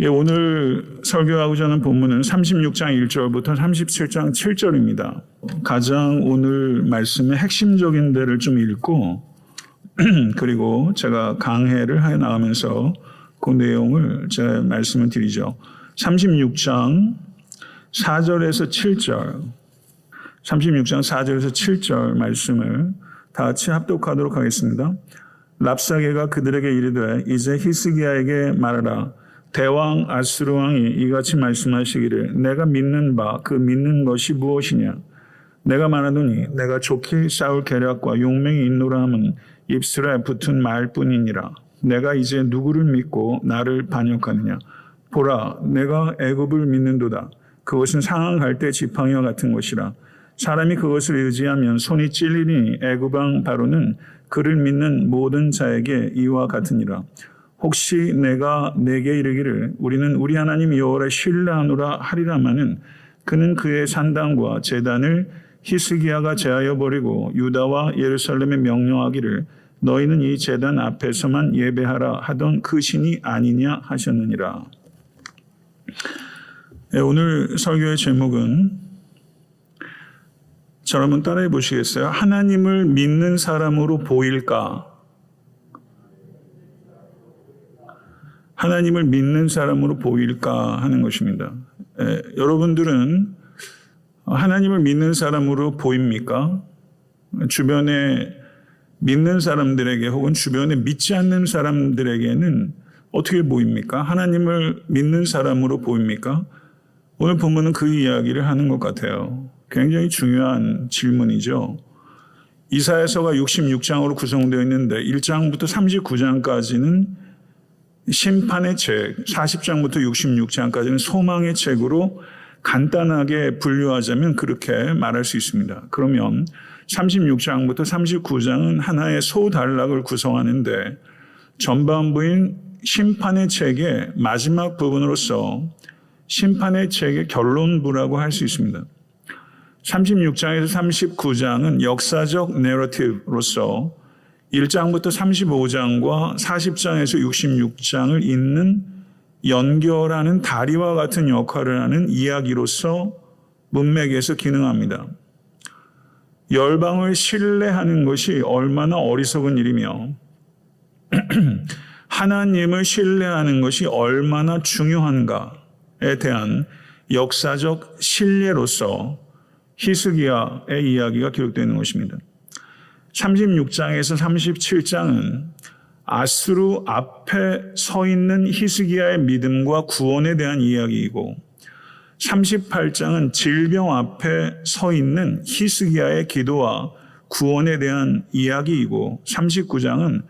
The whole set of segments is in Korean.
예, 오늘 설교하고자 하는 본문은 36장 1절부터 37장 7절입니다. 가장 오늘 말씀의 핵심적인 데를 좀 읽고 그리고 제가 강해를 해 나가면서 그 내용을 제가 말씀을 드리죠. 36장 4절에서 7절 36장 4절에서 7절 말씀을 다 같이 합독하도록 하겠습니다. 랍사게가 그들에게 이르되 이제 히스기야에게 말하라. 대왕 아수르 왕이 이같이 말씀하시기를 내가 믿는 바 그 믿는 것이 무엇이냐. 내가 말하노니 내가 좋게 싸울 계략과 용맹이 있노라 함은 입술에 붙은 말뿐이니라. 내가 이제 누구를 믿고 나를 반역하느냐. 보라 내가 애굽을 믿는도다. 그것은 상황할 때 지팡이와 같은 것이라. 사람이 그것을 의지하면 손이 찔리니 애굽 왕 바로는 그를 믿는 모든 자에게 이와 같으니라. 혹시 내가 내게 이르기를 우리는 우리 하나님 여호와를 신뢰하노라 하리라마는 그는 그의 산당과 제단을 히스기야가 제하여 버리고 유다와 예루살렘에 명령하기를 너희는 이 제단 앞에서만 예배하라 하던 그 신이 아니냐 하셨느니라. 네, 오늘 설교의 제목은 저를 한번 따라해 보시겠어요? 하나님을 믿는 사람으로 보일까? 하나님을 믿는 사람으로 보일까 하는 것입니다. 여러분들은 하나님을 믿는 사람으로 보입니까? 주변에 믿는 사람들에게 혹은 주변에 믿지 않는 사람들에게는 어떻게 보입니까? 하나님을 믿는 사람으로 보입니까? 오늘 본문은 그 이야기를 하는 것 같아요. 굉장히 중요한 질문이죠. 이사야서가 66장으로 구성되어 있는데 1장부터 39장까지는 심판의 책, 40장부터 66장까지는 소망의 책으로 간단하게 분류하자면 그렇게 말할 수 있습니다. 그러면 36장부터 39장은 하나의 소단락을 구성하는데 전반부인 심판의 책의 마지막 부분으로서 심판의 책의 결론부라고 할 수 있습니다. 36장에서 39장은 역사적 내러티브로서 1장부터 35장과 40장에서 66장을 잇는 연결하는 다리와 같은 역할을 하는 이야기로서 문맥에서 기능합니다. 열방을 신뢰하는 것이 얼마나 어리석은 일이며 하나님을 신뢰하는 것이 얼마나 중요한가에 대한 역사적 신뢰로서 히스기야의 이야기가 기록되어 있는 것입니다. 36장에서 37장은 아수르 앞에 서 있는 히스기야의 믿음과 구원에 대한 이야기이고 38장은 질병 앞에 서 있는 히스기야의 기도와 구원에 대한 이야기이고 39장은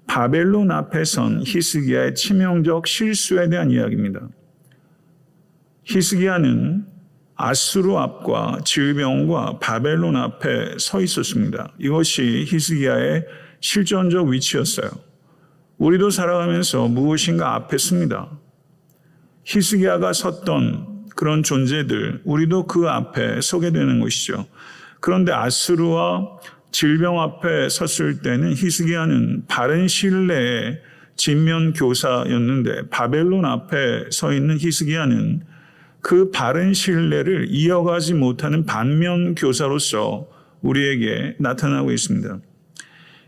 바벨론 앞에 선 히스기야의 치명적 실수에 대한 이야기입니다. 히스기야는 아수르 앞과 질병과 바벨론 앞에 서 있었습니다. 이것이 히스기야의 실존적 위치였어요. 우리도 살아가면서 무엇인가 앞에 섭니다. 히스기야가 섰던 그런 존재들, 우리도 그 앞에 서게 되는 것이죠. 그런데 아수르와 질병 앞에 섰을 때는 히스기야는 바른 신뢰의 진면 교사였는데 바벨론 앞에 서 있는 히스기야는 그 바른 신뢰를 이어가지 못하는 반면 교사로서 우리에게 나타나고 있습니다.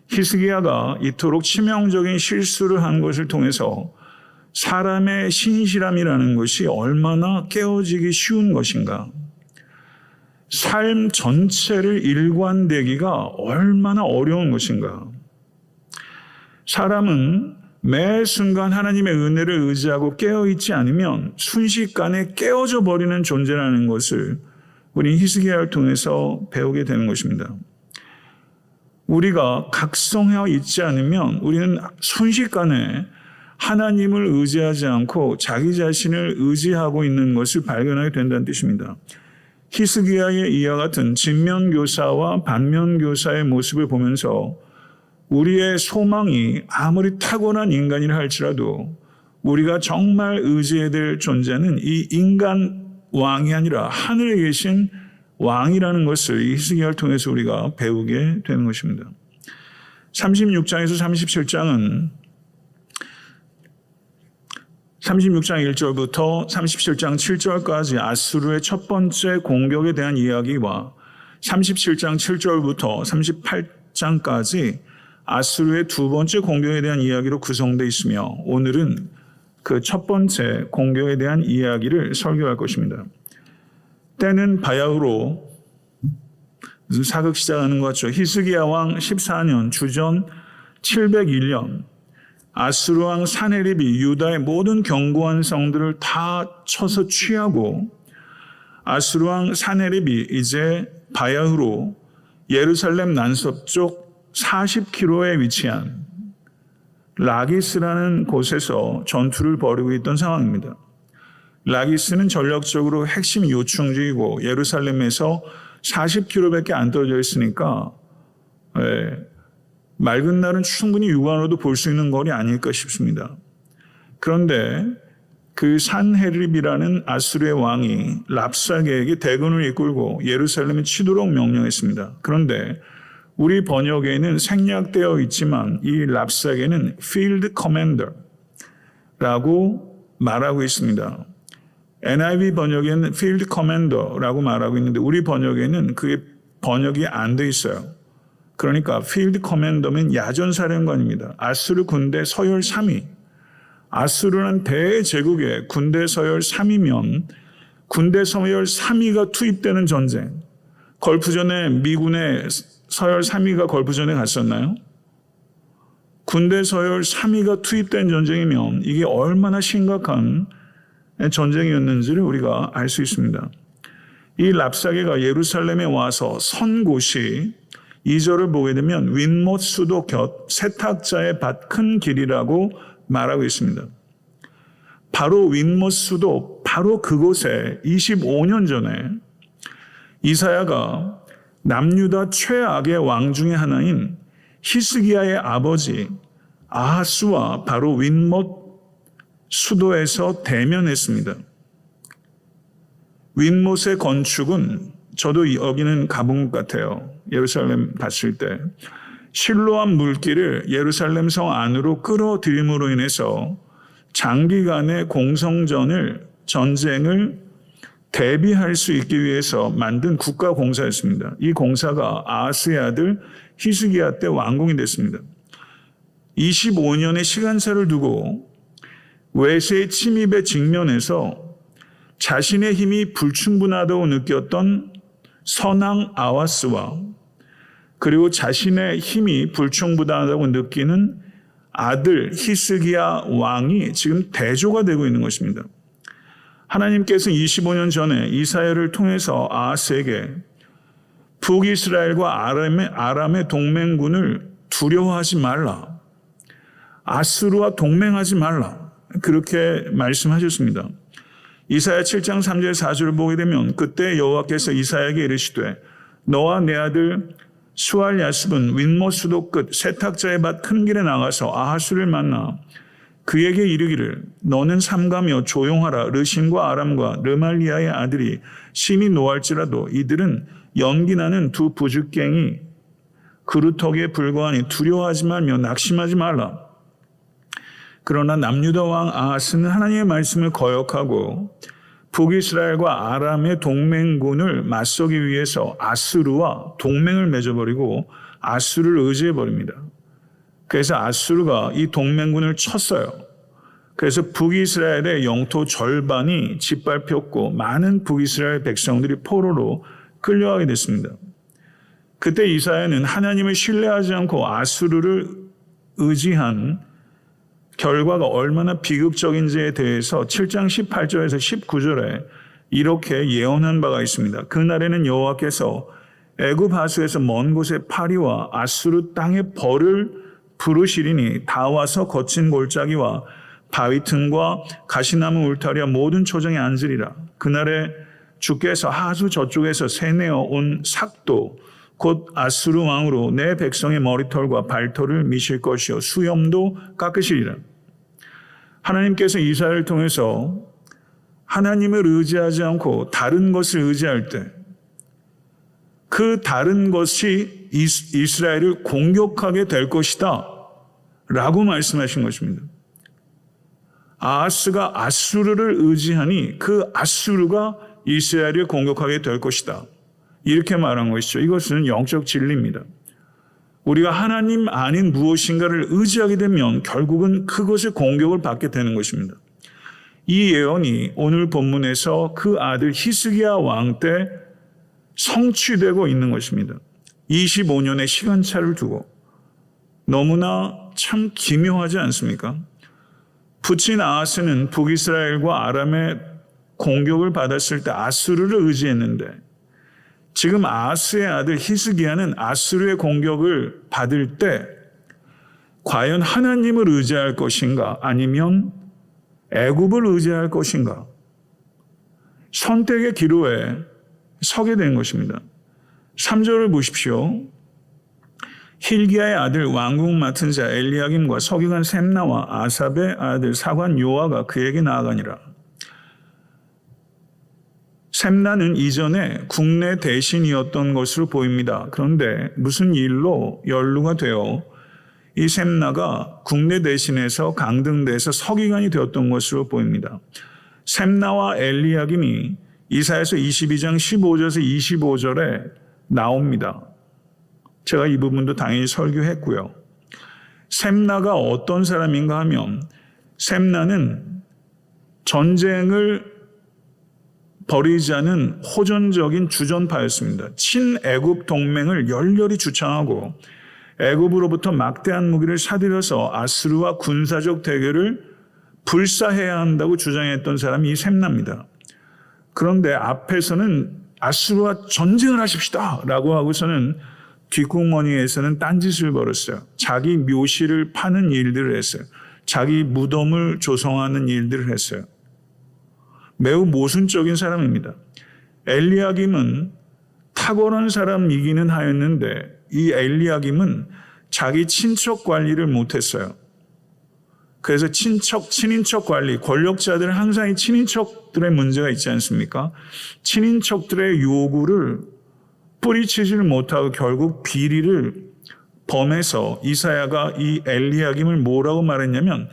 히스기야가 이토록 치명적인 실수를 한 것을 통해서 사람의 신실함이라는 것이 얼마나 깨어지기 쉬운 것인가. 삶 전체를 일관되기가 얼마나 어려운 것인가. 사람은 매 순간 하나님의 은혜를 의지하고 깨어있지 않으면 순식간에 깨어져 버리는 존재라는 것을 우리 히스기야를 통해서 배우게 되는 것입니다. 우리가 각성해 있지 않으면 우리는 순식간에 하나님을 의지하지 않고 자기 자신을 의지하고 있는 것을 발견하게 된다는 뜻입니다. 히스기야의 이와 같은 진면교사와 반면교사의 모습을 보면서 우리의 소망이 아무리 탁월한 인간이라 할지라도 우리가 정말 의지해야 될 존재는 이 인간 왕이 아니라 하늘에 계신 왕이라는 것을 이 히스기야를 통해서 우리가 배우게 되는 것입니다. 36장에서 37장은 36장 1절부터 37장 7절까지 아수르의 첫 번째 공격에 대한 이야기와 37장 7절부터 38장까지 아수르의 두 번째 공격에 대한 이야기로 구성되어 있으며 오늘은 그 첫 번째 공격에 대한 이야기를 설교할 것입니다. 때는 바야흐로 사극 시작하는 것 같죠. 히스기야 왕 14년 주전 701년 아수르 왕 사네립이 유다의 모든 견고한 성들을 다 쳐서 취하고 아수르 왕 사네립이 이제 바야흐로 예루살렘 남서쪽 40km에 위치한 라기스라는 곳에서 전투를 벌이고 있던 상황입니다. 라기스는 전략적으로 핵심 요충지이고 예루살렘에서 40km밖에 안 떨어져 있으니까 맑은 날은 충분히 육안으로도 볼 수 있는 거리 아닐까 싶습니다. 그런데 그 산헤립이라는 아수르의 왕이 랍사게에게 대군을 이끌고 예루살렘에 치도록 명령했습니다. 그런데 우리 번역에는 생략되어 있지만 이 랍사게는 Field Commander라고 말하고 있습니다. NIV 번역에는 Field Commander라고 말하고 있는데 우리 번역에는 그게 번역이 안 돼 있어요. 그러니까 Field Commander면 야전사령관입니다. 아수르 군대 서열 3위. 아수르는 대제국의 군대 서열 3위면 군대 서열 3위가 투입되는 전쟁. 걸프전에 미군의 서열 3위가 걸프전에 갔었나요? 군대 서열 3위가 투입된 전쟁이면 이게 얼마나 심각한 전쟁이었는지를 우리가 알 수 있습니다. 이 랍사게가 예루살렘에 와서 선 곳이 2절을 보게 되면 윗못 수도 곁 세탁자의 밭 큰 길이라고 말하고 있습니다. 바로 윗못 수도 바로 그곳에 25년 전에 이사야가 남유다 최악의 왕 중에 하나인 히스기야의 아버지 아하스와 바로 윗못 수도에서 대면했습니다. 윗못의 건축은 저도 여기는 가본 것 같아요. 예루살렘 갔을 때 실로암 물길을 예루살렘 성 안으로 끌어들임으로 인해서 장기간의 전쟁을 대비할 수 있기 위해서 만든 국가공사였습니다. 이 공사가 아하스의 아들 히스기야 때 완공이 됐습니다. 25년의 시간차를 두고 외세의 침입에 직면해서 자신의 힘이 불충분하다고 느꼈던 선왕 아하스와 그리고 자신의 힘이 불충분하다고 느끼는 아들 히스기야 왕이 지금 대조가 되고 있는 것입니다. 하나님께서 25년 전에 이사야를 통해서 아하스에게 북이스라엘과 아람의 동맹군을 두려워하지 말라. 아수르와 동맹하지 말라. 그렇게 말씀하셨습니다. 이사야 7장 3절 4절을 보게 되면 그때 여호와께서 이사야에게 이르시되 너와 내 아들 수알야습은 윗못 수도 끝 세탁자의 밭 큰 길에 나가서 아하수를 만나 그에게 이르기를 너는 삼가며 조용하라. 르신과 아람과 르말리아의 아들이 심히 노할지라도 이들은 연기나는 두 부죽갱이 그루터기에 불과하니 두려워하지 말며 낙심하지 말라. 그러나 남유다 왕 아하스는 하나님의 말씀을 거역하고 북이스라엘과 아람의 동맹군을 맞서기 위해서 아수르와 동맹을 맺어버리고 아수르를 의지해버립니다. 그래서 아수르가 이 동맹군을 쳤어요. 그래서 북이스라엘의 영토 절반이 짓밟혔고 많은 북이스라엘 백성들이 포로로 끌려가게 됐습니다. 그때 이사야는 하나님을 신뢰하지 않고 아수르를 의지한 결과가 얼마나 비극적인지에 대해서 7장 18절에서 19절에 이렇게 예언한 바가 있습니다. 그날에는 여호와께서 애굽 하수에서 먼 곳에 파리와 아수르 땅의 벌을 부르시리니 다 와서 거친 골짜기와 바위 틈과 가시나무 울타리와 모든 초정에 앉으리라. 그날에 주께서 하수 저쪽에서 새내어 온 삭도 곧 아수르 왕으로 내 백성의 머리털과 발털을 미실 것이요 수염도 깎으시리라. 하나님께서 이사야를 통해서 하나님을 의지하지 않고 다른 것을 의지할 때 그 다른 것이 이스라엘을 공격하게 될 것이다 라고 말씀하신 것입니다. 아하스가 아수르를 의지하니 그 아수르가 이스라엘을 공격하게 될 것이다. 이렇게 말한 것이죠. 이것은 영적 진리입니다. 우리가 하나님 아닌 무엇인가를 의지하게 되면 결국은 그것의 공격을 받게 되는 것입니다. 이 예언이 오늘 본문에서 그 아들 히스기야 왕 때 성취되고 있는 것입니다. 25년의 시간차를 두고 너무나 참 기묘하지 않습니까? 부친 아하스는 북이스라엘과 아람의 공격을 받았을 때 아수르를 의지했는데 지금 아하스의 아들 히스기야는 아수르의 공격을 받을 때 과연 하나님을 의지할 것인가 아니면 애굽을 의지할 것인가 선택의 기로에 서게 된 것입니다. 3절을 보십시오. 힐기야의 아들 왕궁 맡은 자 엘리야김과 서기관 셈나와 아삽의 아들 사관 요아가 그에게 나아가니라. 셈나는 이전에 국내 대신이었던 것으로 보입니다. 그런데 무슨 일로 연루가 되어 이 셈나가 국내 대신에서 강등돼서 서기관이 되었던 것으로 보입니다. 셈나와 엘리야김이 이사야서 22장 15절에서 25절에 나옵니다. 제가 이 부분도 당연히 설교했고요. 셈나가 어떤 사람인가 하면 셈나는 전쟁을 벌이지 않은 호전적인 주전파였습니다. 친애굽 동맹을 열렬히 주창하고 애굽으로부터 막대한 무기를 사들여서 아수르와 군사적 대결을 불사해야 한다고 주장했던 사람이 이 셈나입니다. 그런데 앞에서는 아수르와 전쟁을 하십시다 라고 하고서는 뒷공무니에서는 딴짓을 벌였어요. 자기 묘실을 파는 일들을 했어요. 자기 무덤을 조성하는 일들을 했어요. 매우 모순적인 사람입니다. 엘리야김은 탁월한 사람이기는 하였는데 이 엘리야김은 자기 친척 관리를 못했어요. 그래서 친인척 관리, 권력자들은 항상 이 친인척들의 문제가 있지 않습니까? 친인척들의 요구를 뿌리치지를 못하고 결국 비리를 범해서 이사야가 이 엘리야김을 뭐라고 말했냐면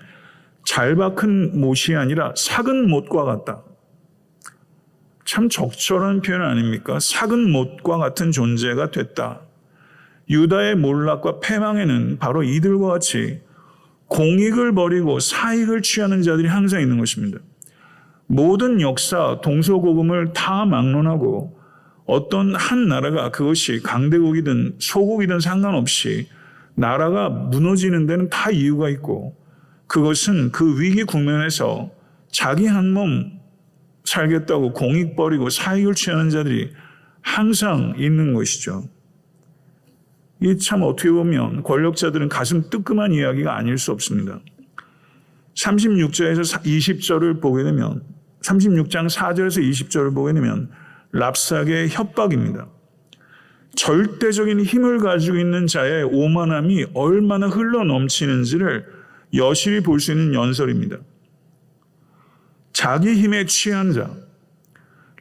잘 박은 못이 아니라 삭은 못과 같다. 참 적절한 표현 아닙니까? 삭은 못과 같은 존재가 됐다. 유다의 몰락과 패망에는 바로 이들과 같이 공익을 버리고 사익을 취하는 자들이 항상 있는 것입니다. 모든 역사, 동서고금을 다 막론하고 어떤 한 나라가 그것이 강대국이든 소국이든 상관없이 나라가 무너지는 데는 다 이유가 있고 그것은 그 위기 국면에서 자기 한 몸 살겠다고 공익 버리고 사익을 취하는 자들이 항상 있는 것이죠. 이 참 어떻게 보면 권력자들은 가슴 뜨끔한 이야기가 아닐 수 없습니다. 36절에서 20절을 보게 되면 36장 4절에서 20절을 보게 되면 랍삭의 협박입니다. 절대적인 힘을 가지고 있는 자의 오만함이 얼마나 흘러넘치는지를 여실히 볼 수 있는 연설입니다. 자기 힘에 취한 자,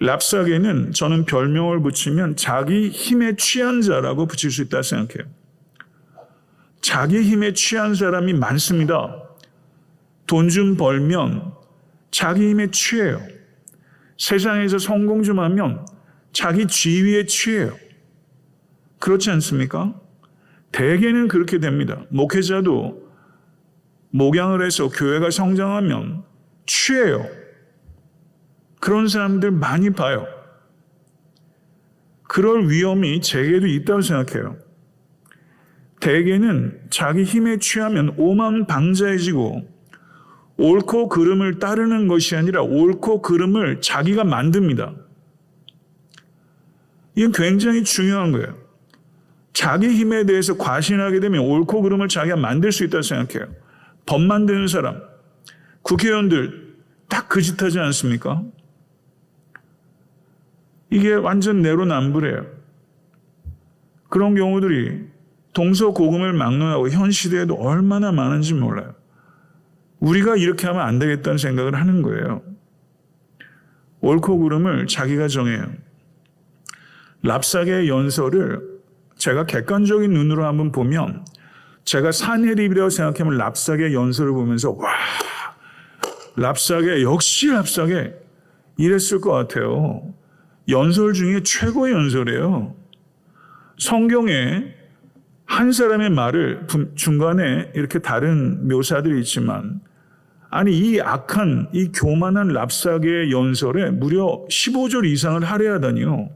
랍삭에는 저는 별명을 붙이면 자기 힘에 취한 자라고 붙일 수 있다고 생각해요. 자기 힘에 취한 사람이 많습니다. 돈 좀 벌면 자기 힘에 취해요. 세상에서 성공 좀 하면 자기 지위에 취해요. 그렇지 않습니까? 대개는 그렇게 됩니다. 목회자도 목양을 해서 교회가 성장하면 취해요. 그런 사람들 많이 봐요. 그럴 위험이 제게도 있다고 생각해요. 대개는 자기 힘에 취하면 오만방자해지고 옳고 그름을 따르는 것이 아니라 옳고 그름을 자기가 만듭니다. 이건 굉장히 중요한 거예요. 자기 힘에 대해서 과신하게 되면 옳고 그름을 자기가 만들 수 있다고 생각해요. 법 만드는 사람, 국회의원들 딱 그 짓 하지 않습니까? 이게 완전 내로남불이에요. 그런 경우들이 동서고금을 막론하고 현 시대에도 얼마나 많은지 몰라요. 우리가 이렇게 하면 안 되겠다는 생각을 하는 거예요. 옳고 그름을 자기가 정해요. 랍삭의 연설을 제가 객관적인 눈으로 한번 보면 제가 사내립이라고 생각하면 랍삭의 연설을 보면서 와 랍사게, 역시 랍사게 이랬을 것 같아요. 연설 중에 최고의 연설이에요. 성경에 한 사람의 말을 중간에 이렇게 다른 묘사들이 있지만, 아니 이 악한 이 교만한 랍사게의 연설에 무려 15절 이상을 할애하다니요.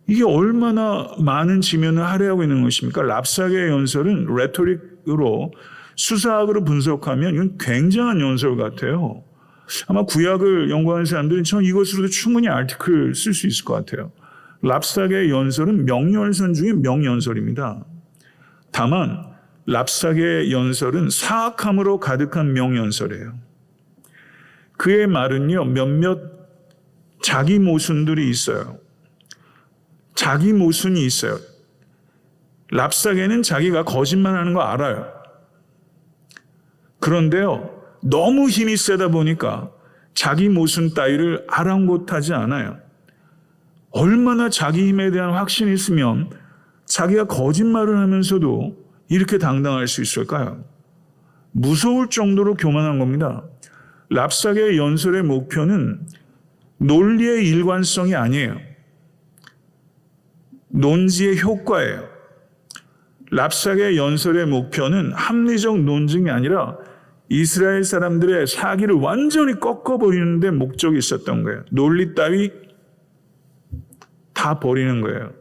이게 얼마나 많은 지면을 할애하고 있는 것입니까? 랍사게의 연설은 레토릭으로, 수사학으로 분석하면 이건 굉장한 연설 같아요. 아마 구약을 연구하는 사람들은 전 이것으로도 충분히 아티클 쓸 수 있을 것 같아요. 랍사게의 연설은 명연설 중에 명연설입니다. 다만 랍사게의 연설은 사악함으로 가득한 명연설이에요. 그의 말은요, 몇몇 자기 모순들이 있어요. 자기 모순이 있어요. 랍사게는 자기가 거짓말하는 거 알아요. 그런데요, 너무 힘이 세다 보니까 자기 모순 따위를 아랑곳하지 않아요. 얼마나 자기 힘에 대한 확신이 있으면 자기가 거짓말을 하면서도 이렇게 당당할 수 있을까요? 무서울 정도로 교만한 겁니다. 랍사게의 연설의 목표는 논리의 일관성이 아니에요. 논지의 효과예요. 랍사게의 연설의 목표는 합리적 논증이 아니라 이스라엘 사람들의 사기를 완전히 꺾어버리는 데 목적이 있었던 거예요. 논리 따위 다 버리는 거예요.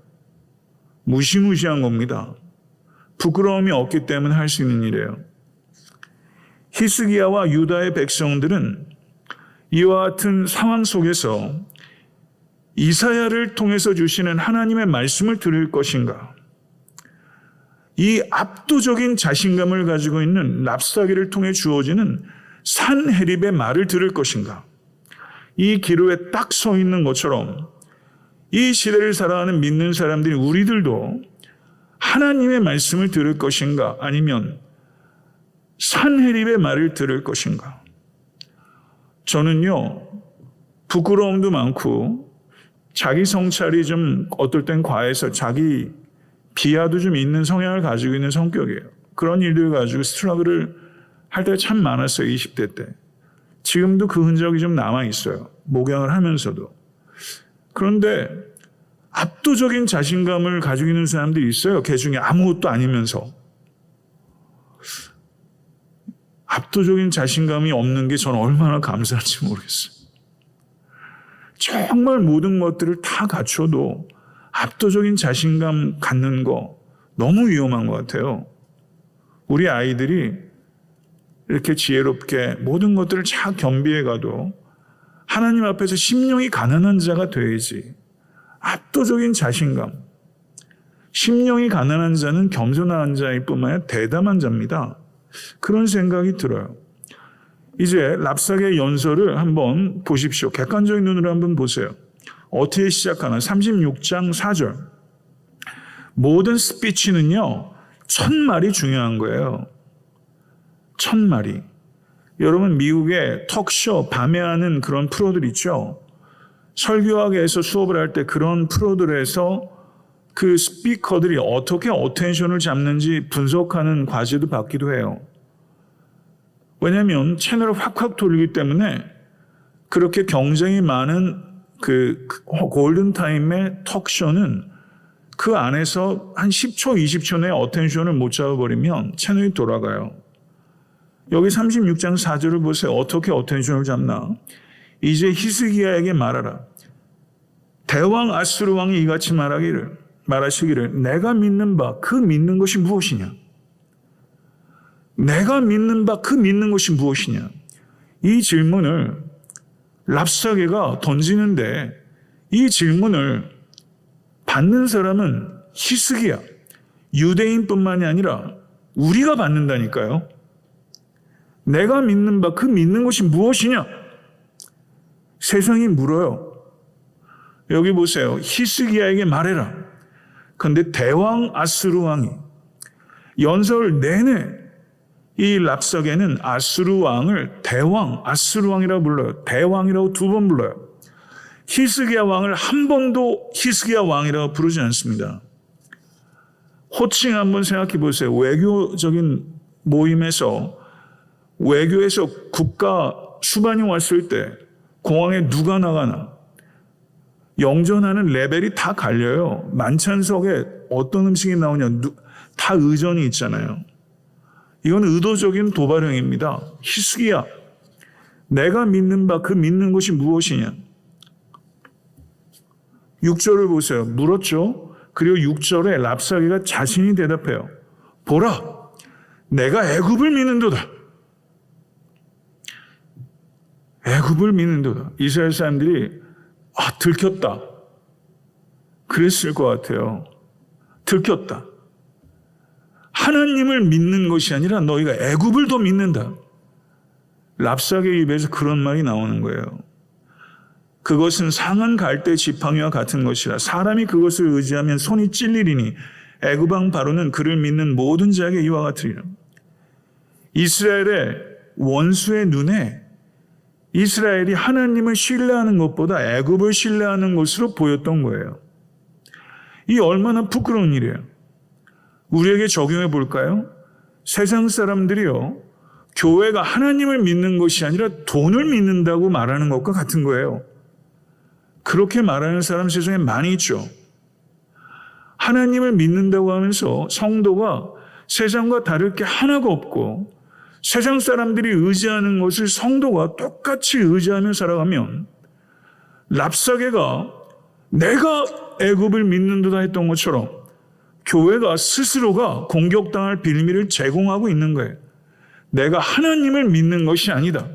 무시무시한 겁니다. 부끄러움이 없기 때문에 할 수 있는 일이에요. 히스기야와 유다의 백성들은 이와 같은 상황 속에서 이사야를 통해서 주시는 하나님의 말씀을 들을 것인가? 이 압도적인 자신감을 가지고 있는 랍사게를 통해 주어지는 산헤립의 말을 들을 것인가? 이 기로에 딱 서 있는 것처럼 이 시대를 살아가는 믿는 사람들이, 우리들도 하나님의 말씀을 들을 것인가? 아니면 산헤립의 말을 들을 것인가? 저는요, 부끄러움도 많고 자기 성찰이 좀 어떨 땐 과해서 자기 비하도 좀 있는 성향을 가지고 있는 성격이에요. 그런 일들 가지고 스트러글을 할 때가 참 많았어요. 20대 때. 지금도 그 흔적이 좀 남아있어요. 목양을 하면서도. 그런데 압도적인 자신감을 가지고 있는 사람들이 있어요. 개 중에 아무것도 아니면서. 압도적인 자신감이 없는 게 저는 얼마나 감사한지 모르겠어요. 정말 모든 것들을 다 갖춰도 압도적인 자신감 갖는 거 너무 위험한 것 같아요. 우리 아이들이 이렇게 지혜롭게 모든 것들을 잘 겸비해 가도 하나님 앞에서 심령이 가난한 자가 돼야지. 압도적인 자신감. 심령이 가난한 자는 겸손한 자일 뿐만 아니라 대담한 자입니다. 그런 생각이 들어요. 이제 랍사게의 연설을 한번 보십시오. 객관적인 눈으로 한번 보세요. 어떻게 시작하나? 36장 4절. 모든 스피치는요, 첫 말이 중요한 거예요. 첫 말이. 여러분, 미국의 톡쇼, 밤에 하는 그런 프로들 있죠? 설교학에서 수업을 할 때 그런 프로들에서 그 스피커들이 어떻게 어텐션을 잡는지 분석하는 과제도 받기도 해요. 왜냐하면 채널을 확확 돌리기 때문에 그렇게 경쟁이 많은 그 골든타임의 톡쇼는 그 안에서 한 10초, 20초 내에 어텐션을 못 잡아버리면 채널이 돌아가요. 여기 36장 4절을 보세요. 어떻게 어텐션을 잡나? 이제 히스기야에게 말하라. 대왕 아수르 왕이 이같이 말하시기를 내가 믿는 바 그 믿는 것이 무엇이냐? 내가 믿는 바 그 믿는 것이 무엇이냐? 이 질문을 랍사게가 던지는데 이 질문을 받는 사람은 히스기야, 유대인뿐만이 아니라 우리가 받는다니까요. 내가 믿는 바 그 믿는 것이 무엇이냐? 세상이 물어요. 여기 보세요. 히스기야에게 말해라. 그런데 대왕 아수르 왕이 연설 내내 이 랍사게는 아수르 왕을 대왕, 아수르 왕이라고 불러요. 대왕이라고 2번 불러요. 히스기야 왕을 한 번도 히스기야 왕이라고 부르지 않습니다. 호칭 한번 생각해 보세요. 외교적인 모임에서 외교에서 국가 수반이 왔을 때 공항에 누가 나가나 영전하는 레벨이 다 갈려요. 만찬석에 어떤 음식이 나오냐 다 의전이 있잖아요. 이건 의도적인 도발행위입니다. 히스기야, 내가 믿는 바 그 믿는 것이 무엇이냐? 6절을 보세요. 물었죠. 그리고 6절에 랍사게가 자신이 대답해요. 보라, 내가 애굽을 믿는도다. 애굽을 믿는도다. 이스라엘 사람들이 들켰다. 그랬을 것 같아요. 들켰다. 하나님을 믿는 것이 아니라 너희가 애굽을 더 믿는다. 랍사게 입에서 그런 말이 나오는 거예요. 그것은 상한 갈대 지팡이와 같은 것이라 사람이 그것을 의지하면 손이 찔리리니 애굽 왕 바로는 그를 믿는 모든 자에게 이와 같으리라. 이스라엘의 원수의 눈에 이스라엘이 하나님을 신뢰하는 것보다 애굽을 신뢰하는 것으로 보였던 거예요. 이 얼마나 부끄러운 일이에요. 우리에게 적용해 볼까요? 세상 사람들이요, 교회가 하나님을 믿는 것이 아니라 돈을 믿는다고 말하는 것과 같은 거예요. 그렇게 말하는 사람 세상에 많이 있죠. 하나님을 믿는다고 하면서 성도가 세상과 다를 게 하나가 없고 세상 사람들이 의지하는 것을 성도가 똑같이 의지하며 살아가면 랍사게가 내가 애굽을 믿는다 했던 것처럼 교회가 스스로가 공격당할 빌미를 제공하고 있는 거예요. 내가 하나님을 믿는 것이 아니다.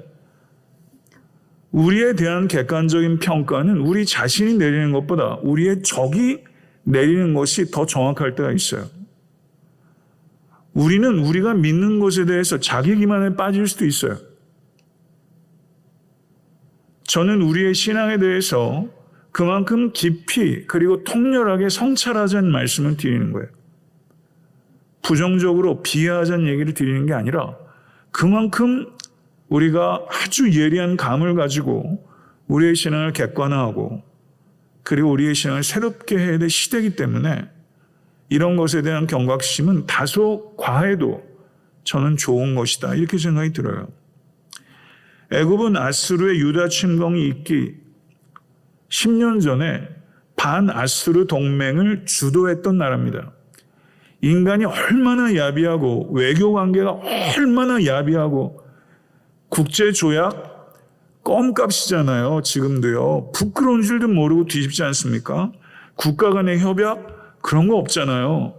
우리에 대한 객관적인 평가는 우리 자신이 내리는 것보다 우리의 적이 내리는 것이 더 정확할 때가 있어요. 우리는 우리가 믿는 것에 대해서 자기 기만에 빠질 수도 있어요. 저는 우리의 신앙에 대해서 그만큼 깊이 그리고 통렬하게 성찰하자는 말씀을 드리는 거예요. 부정적으로 비하하자는 얘기를 드리는 게 아니라 그만큼 우리가 아주 예리한 감을 가지고 우리의 신앙을 객관화하고 그리고 우리의 신앙을 새롭게 해야 될 시대이기 때문에 이런 것에 대한 경각심은 다소 과해도 저는 좋은 것이다. 이렇게 생각이 들어요. 애굽은 아수르의 유다 침공이 있기 10년 전에 반아수르 동맹을 주도했던 나라입니다. 인간이 얼마나 야비하고 외교 관계가 얼마나 야비하고 국제조약 껌값이잖아요. 지금도요. 부끄러운 줄도 모르고 뒤집지 않습니까? 국가 간의 협약 그런 거 없잖아요.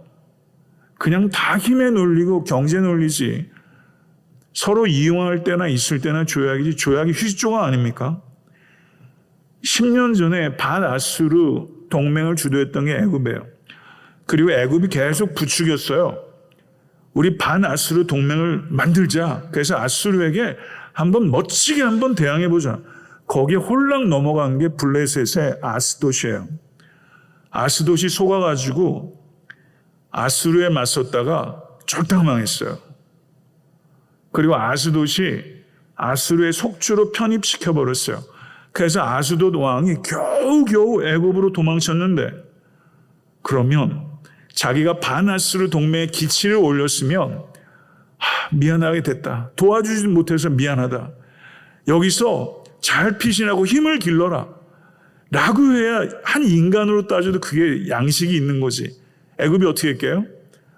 그냥 다 힘의 논리고 경제 논리지. 서로 이용할 때나 있을 때나 조약이지 조약이 휴지조각 아닙니까? 10년 전에 반아수르 동맹을 주도했던 게 애굽이에요. 그리고 애굽이 계속 부추겼어요. 우리 반아수르 동맹을 만들자. 그래서 아수르에게 한번 멋지게 한번 대항해보자. 거기에 홀랑 넘어간 게 블레셋의 아스돗이에요. 아스돗이 속아가지고 아수르에 맞섰다가 쫄딱 망했어요. 그리고 아스돗이 아수르의 속주로 편입시켜버렸어요. 그래서 아스돗 왕이 겨우겨우 애굽으로 도망쳤는데 그러면 자기가 반아수르 동맹에 기치를 올렸으면 미안하게 됐다. 도와주지 못해서 미안하다. 여기서 잘 피신하고 힘을 길러라. 라고 해야 한 인간으로 따져도 그게 양식이 있는 거지. 애굽이 어떻게 했게요?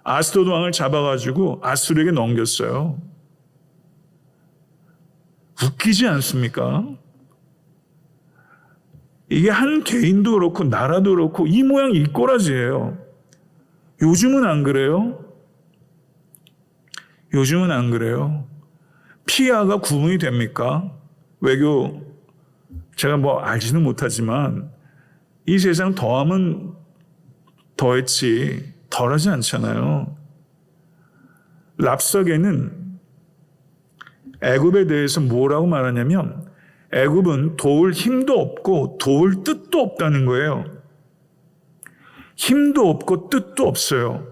아스돗 왕을 잡아가지고 아수르에게 넘겼어요. 웃기지 않습니까? 이게 한 개인도 그렇고 나라도 그렇고 이 모양 이 꼬라지예요. 요즘은 안 그래요? 요즘은 안 그래요. 피아가 구분이 됩니까? 외교 제가 뭐 알지는 못하지만 이 세상 더하면 더했지 덜하지 않잖아요. 랍사게는 애굽에 대해서 뭐라고 말하냐면 애굽은 도울 힘도 없고 도울 뜻도 없다는 거예요. 힘도 없고 뜻도 없어요.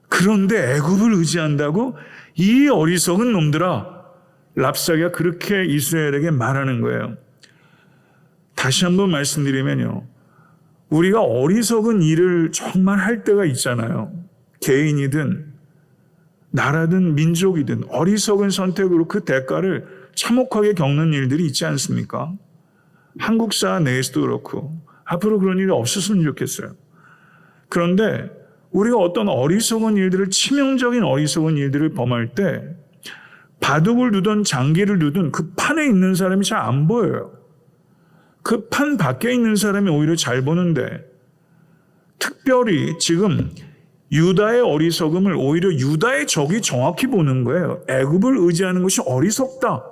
그런데 애굽을 의지한다고? 이 어리석은 놈들아. 랍사게가 그렇게 이스라엘에게 말하는 거예요. 다시 한번 말씀드리면요. 우리가 어리석은 일을 정말 할 때가 있잖아요. 개인이든 나라든 민족이든 어리석은 선택으로 그 대가를 참혹하게 겪는 일들이 있지 않습니까? 한국사 내에서도 그렇고 앞으로 그런 일이 없었으면 좋겠어요. 그런데 우리가 어떤 어리석은 일들을, 치명적인 어리석은 일들을 범할 때 바둑을 두든 장기를 두든 그 판에 있는 사람이 잘 안 보여요. 그 판 밖에 있는 사람이 오히려 잘 보는데, 특별히 지금 유다의 어리석음을 오히려 유다의 적이 정확히 보는 거예요. 애굽을 의지하는 것이 어리석다,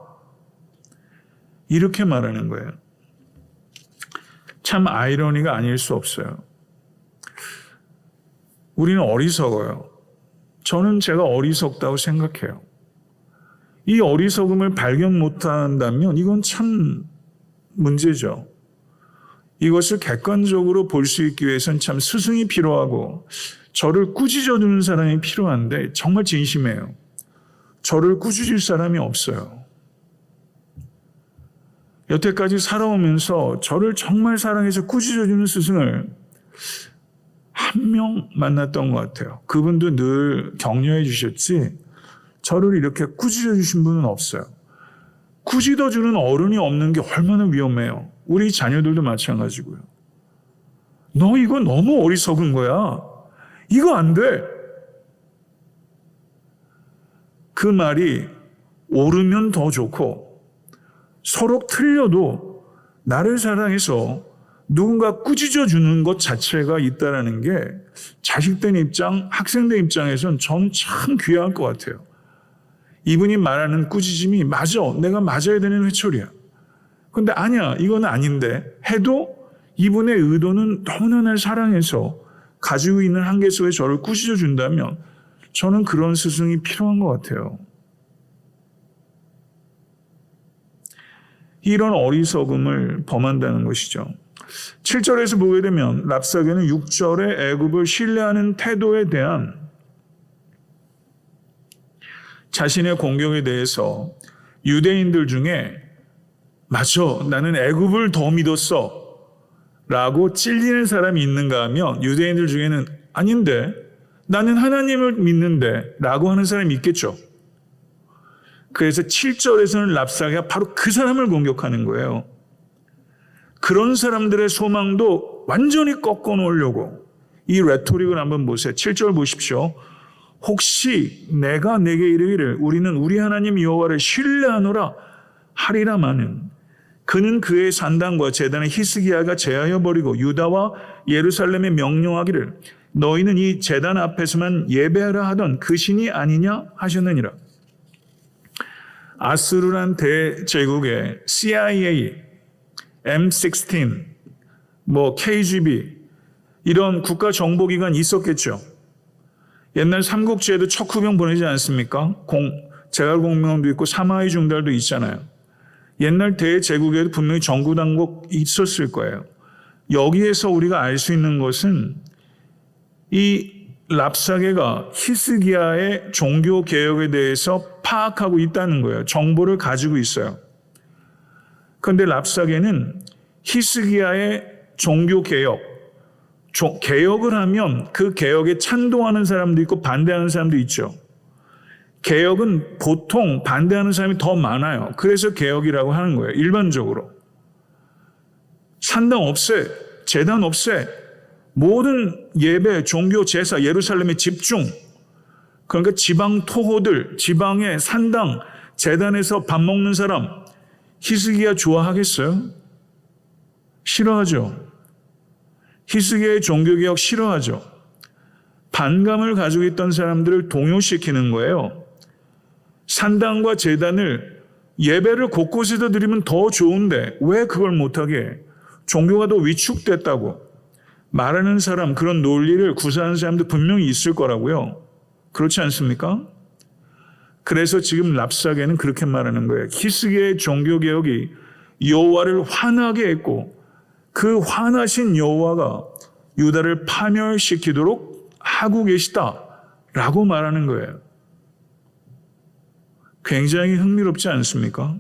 이렇게 말하는 거예요. 참 아이러니가 아닐 수 없어요. 우리는 어리석어요. 저는 제가 어리석다고 생각해요. 이 어리석음을 발견 못한다면 이건 참 문제죠. 이것을 객관적으로 볼 수 있기 위해서는 참 스승이 필요하고 저를 꾸짖어주는 사람이 필요한데, 정말 진심이에요. 저를 꾸짖을 사람이 없어요. 여태까지 살아오면서 저를 정말 사랑해서 꾸짖어주는 스승을 한 명 만났던 것 같아요. 그분도 늘 격려해 주셨지 저를 이렇게 꾸짖어 주신 분은 없어요. 꾸짖어 주는 어른이 없는 게 얼마나 위험해요. 우리 자녀들도 마찬가지고요. 너 이거 너무 어리석은 거야. 이거 안 돼. 그 말이 옳으면 더 좋고, 서로 틀려도 나를 사랑해서 누군가 꾸짖어 주는 것 자체가 있다는 게 자식된 입장, 학생된 입장에서는 저는 참 귀할 것 같아요. 이분이 말하는 꾸짖음이 맞아, 내가 맞아야 되는 회초리야. 근데 아니야, 이건 아닌데 해도 이분의 의도는 너무나 날 사랑해서 가지고 있는 한계 속에 저를 꾸짖어 준다면 저는 그런 스승이 필요한 것 같아요. 이런 어리석음을 범한다는 것이죠. 7절에서 보게 되면 랍사게는 6절에 애굽을 신뢰하는 태도에 대한 자신의 공격에 대해서 유대인들 중에 맞아, 나는 애굽을 더 믿었어 라고 찔리는 사람이 있는가 하면, 유대인들 중에는 아닌데 나는 하나님을 믿는데 라고 하는 사람이 있겠죠. 그래서 7절에서는 랍사게가 바로 그 사람을 공격하는 거예요. 그런 사람들의 소망도 완전히 꺾어 놓으려고 이 레토릭을 한번 보세요. 7절 보십시오. 혹시 내가 내게 이르기를 우리는 우리 하나님 여호와를 신뢰하노라 하리라마는, 그는 그의 산당과 제단을 히스기야가 제하여 버리고 유다와 예루살렘에 명령하기를 너희는 이 제단 앞에서만 예배하라 하던 그 신이 아니냐 하셨느니라. 아수르란 대제국의 CIA, M16, KGB 이런 국가정보기관이 있었겠죠. 옛날 삼국지에도 척후병 보내지 않습니까? 제갈공명도 있고 사마이 중달도 있잖아요. 옛날 대제국에도 분명히 정구당국 있었을 거예요. 여기에서 우리가 알 수 있는 것은 이 랍사게가 히스기야의 종교개혁에 대해서 파악하고 있다는 거예요. 정보를 가지고 있어요. 그런데 랍사게는 히스기야의 종교개혁, 개혁을 하면 그 개혁에 찬동하는 사람도 있고 반대하는 사람도 있죠. 개혁은 보통 반대하는 사람이 더 많아요. 그래서 개혁이라고 하는 거예요. 일반적으로. 산당 없애, 제단 없애, 모든 예배, 종교, 제사, 예루살렘에 집중. 그러니까 지방 토호들, 지방의 산당, 제단에서 밥 먹는 사람, 히스기야 좋아하겠어요? 싫어하죠. 히스기야의 종교개혁 싫어하죠. 반감을 가지고 있던 사람들을 동요시키는 거예요. 산당과 제단을 예배를 곳곳에다 드리면 더 좋은데 왜 그걸 못하게, 종교가 더 위축됐다고 말하는 사람, 그런 논리를 구사하는 사람도 분명히 있을 거라고요. 그렇지 않습니까? 그래서 지금 랍사게는 그렇게 말하는 거예요. 히스기야의 종교개혁이 여호와를 화나게 했고 그 화나신 여호와가 유다를 파멸시키도록 하고 계시다라고 말하는 거예요. 굉장히 흥미롭지 않습니까?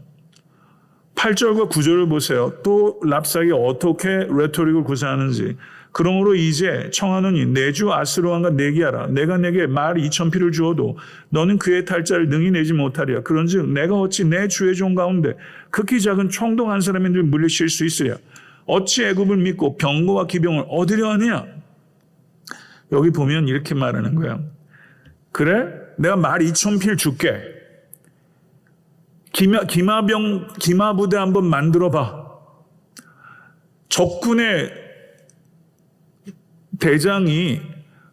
8절과 9절을 보세요. 또 랍사게 어떻게 레토릭을 구사하는지. 그러므로 이제 청하노니 내 주 아스로 왕과 내기하라. 내가 내게 말 2,000匹를 주어도 너는 그의 탈자를 능히 내지 못하리라. 그런즉 내가 어찌 내 주의 종 가운데 극히 작은 총독 한 사람인들 물리칠 수 있으랴. 어찌 애굽을 믿고 병거와 기병을 얻으려 하느냐. 여기 보면 이렇게 말하는 거야. 그래? 내가 말 2,000匹를 줄게. 기마부대 한번 만들어봐. 적군의 대장이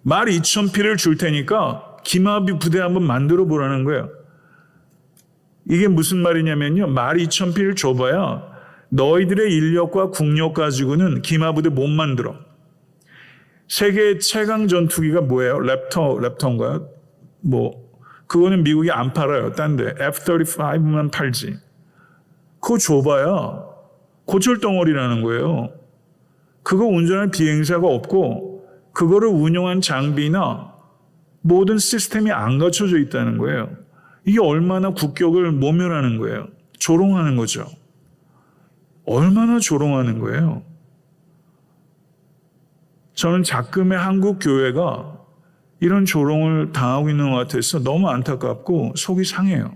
말 2,000匹를 줄 테니까 기마부대 한번 만들어 보라는 거예요. 이게 무슨 말이냐면요. 말 2,000匹를 줘봐야 너희들의 인력과 국력 가지고는 기마부대 못 만들어. 세계 최강 전투기가 뭐예요? 랩터인가요? 그거는 미국이 안 팔아요. 딴데 F-35만 팔지. 그거 줘봐야 고철덩어리라는 거예요. 그거 운전할 비행사가 없고 그거를 운용한 장비나 모든 시스템이 안 갖춰져 있다는 거예요. 이게 얼마나 국격을 모멸하는 거예요. 조롱하는 거죠. 얼마나 조롱하는 거예요. 저는 작금의 한국 교회가 이런 조롱을 당하고 있는 것 같아서 너무 안타깝고 속이 상해요.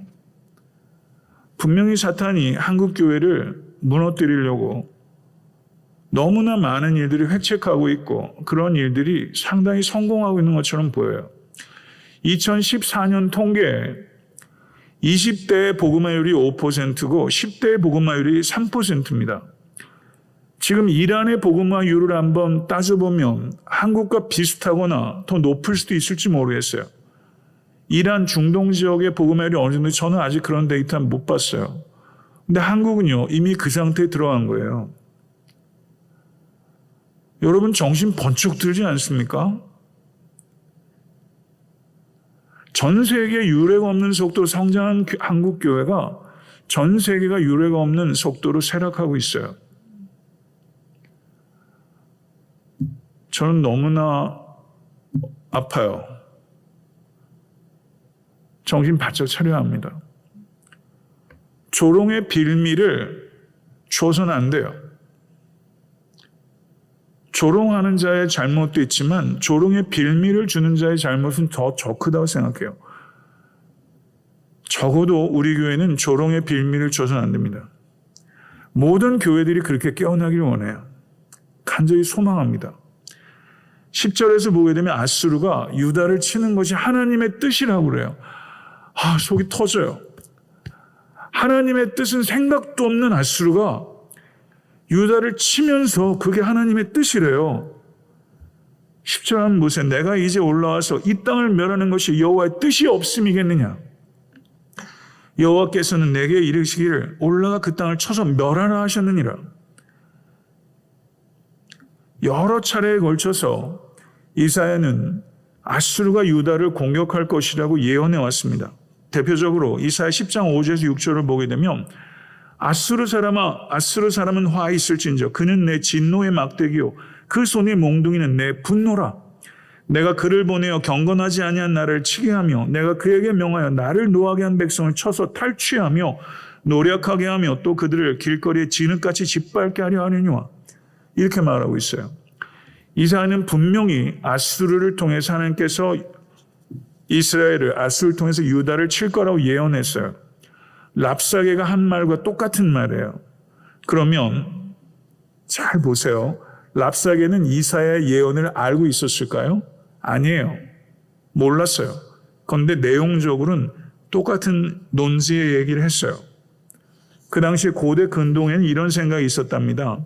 분명히 사탄이 한국 교회를 무너뜨리려고 너무나 많은 일들이 획책하고 있고 그런 일들이 상당히 성공하고 있는 것처럼 보여요. 2014년 통계 20대의 복음화율이 5%고 10대의 복음화율이 3%입니다. 지금 이란의 복음화율을 한번 따져보면 한국과 비슷하거나 더 높을 수도 있을지 모르겠어요. 이란 중동 지역의 복음화율이 어느 정도 저는 아직 그런 데이터는 못 봤어요. 근데 한국은요 이미 그 상태에 들어간 거예요. 여러분 정신 번쩍 들지 않습니까? 전 세계 유례가 없는 속도로 성장한 한국 교회가 전 세계가 유례가 없는 속도로 쇠락하고 있어요. 저는 너무나 아파요. 정신 바짝 차려야 합니다. 조롱의 빌미를 줘서는 안 돼요. 조롱하는 자의 잘못도 있지만 조롱의 빌미를 주는 자의 잘못은 더 크다고 생각해요. 적어도 우리 교회는 조롱의 빌미를 줘서는 안 됩니다. 모든 교회들이 그렇게 깨어나기를 원해요. 간절히 소망합니다. 10절에서 보게 되면 아수르가 유다를 치는 것이 하나님의 뜻이라고 그래요. 속이 터져요. 하나님의 뜻은 생각도 없는 아수르가 유다를 치면서 그게 하나님의 뜻이래요. 10절 한번 보세요. 내가 이제 올라와서 이 땅을 멸하는 것이 여호와의 뜻이 없음이겠느냐. 여호와께서는 내게 이르시기를 올라가 그 땅을 쳐서 멸하라 하셨느니라. 여러 차례에 걸쳐서 이사야는 아수르가 유다를 공격할 것이라고 예언해 왔습니다. 대표적으로 이사야 10장 5절에서 6절을 보게 되면 아수르 사람은 화 있을진저 그는 내 진노의 막대기요 그 손의 몽둥이는 내 분노라. 내가 그를 보내어 경건하지 아니한 나를 치게 하며 내가 그에게 명하여 나를 노하게 한 백성을 쳐서 탈취하며 노력하게 하며 또 그들을 길거리에 진흙같이 짓밟게 하려 하느니와. 이렇게 말하고 있어요. 이사야는 분명히 아수르를 통해서 하나님께서 이스라엘을 아수르를 통해서 유다를 칠 거라고 예언했어요. 랍사게가 한 말과 똑같은 말이에요. 그러면 잘 보세요. 랍사게는 이사야의 예언을 알고 있었을까요? 아니에요. 몰랐어요. 그런데 내용적으로는 똑같은 논지의 얘기를 했어요. 그 당시 고대 근동에는 이런 생각이 있었답니다.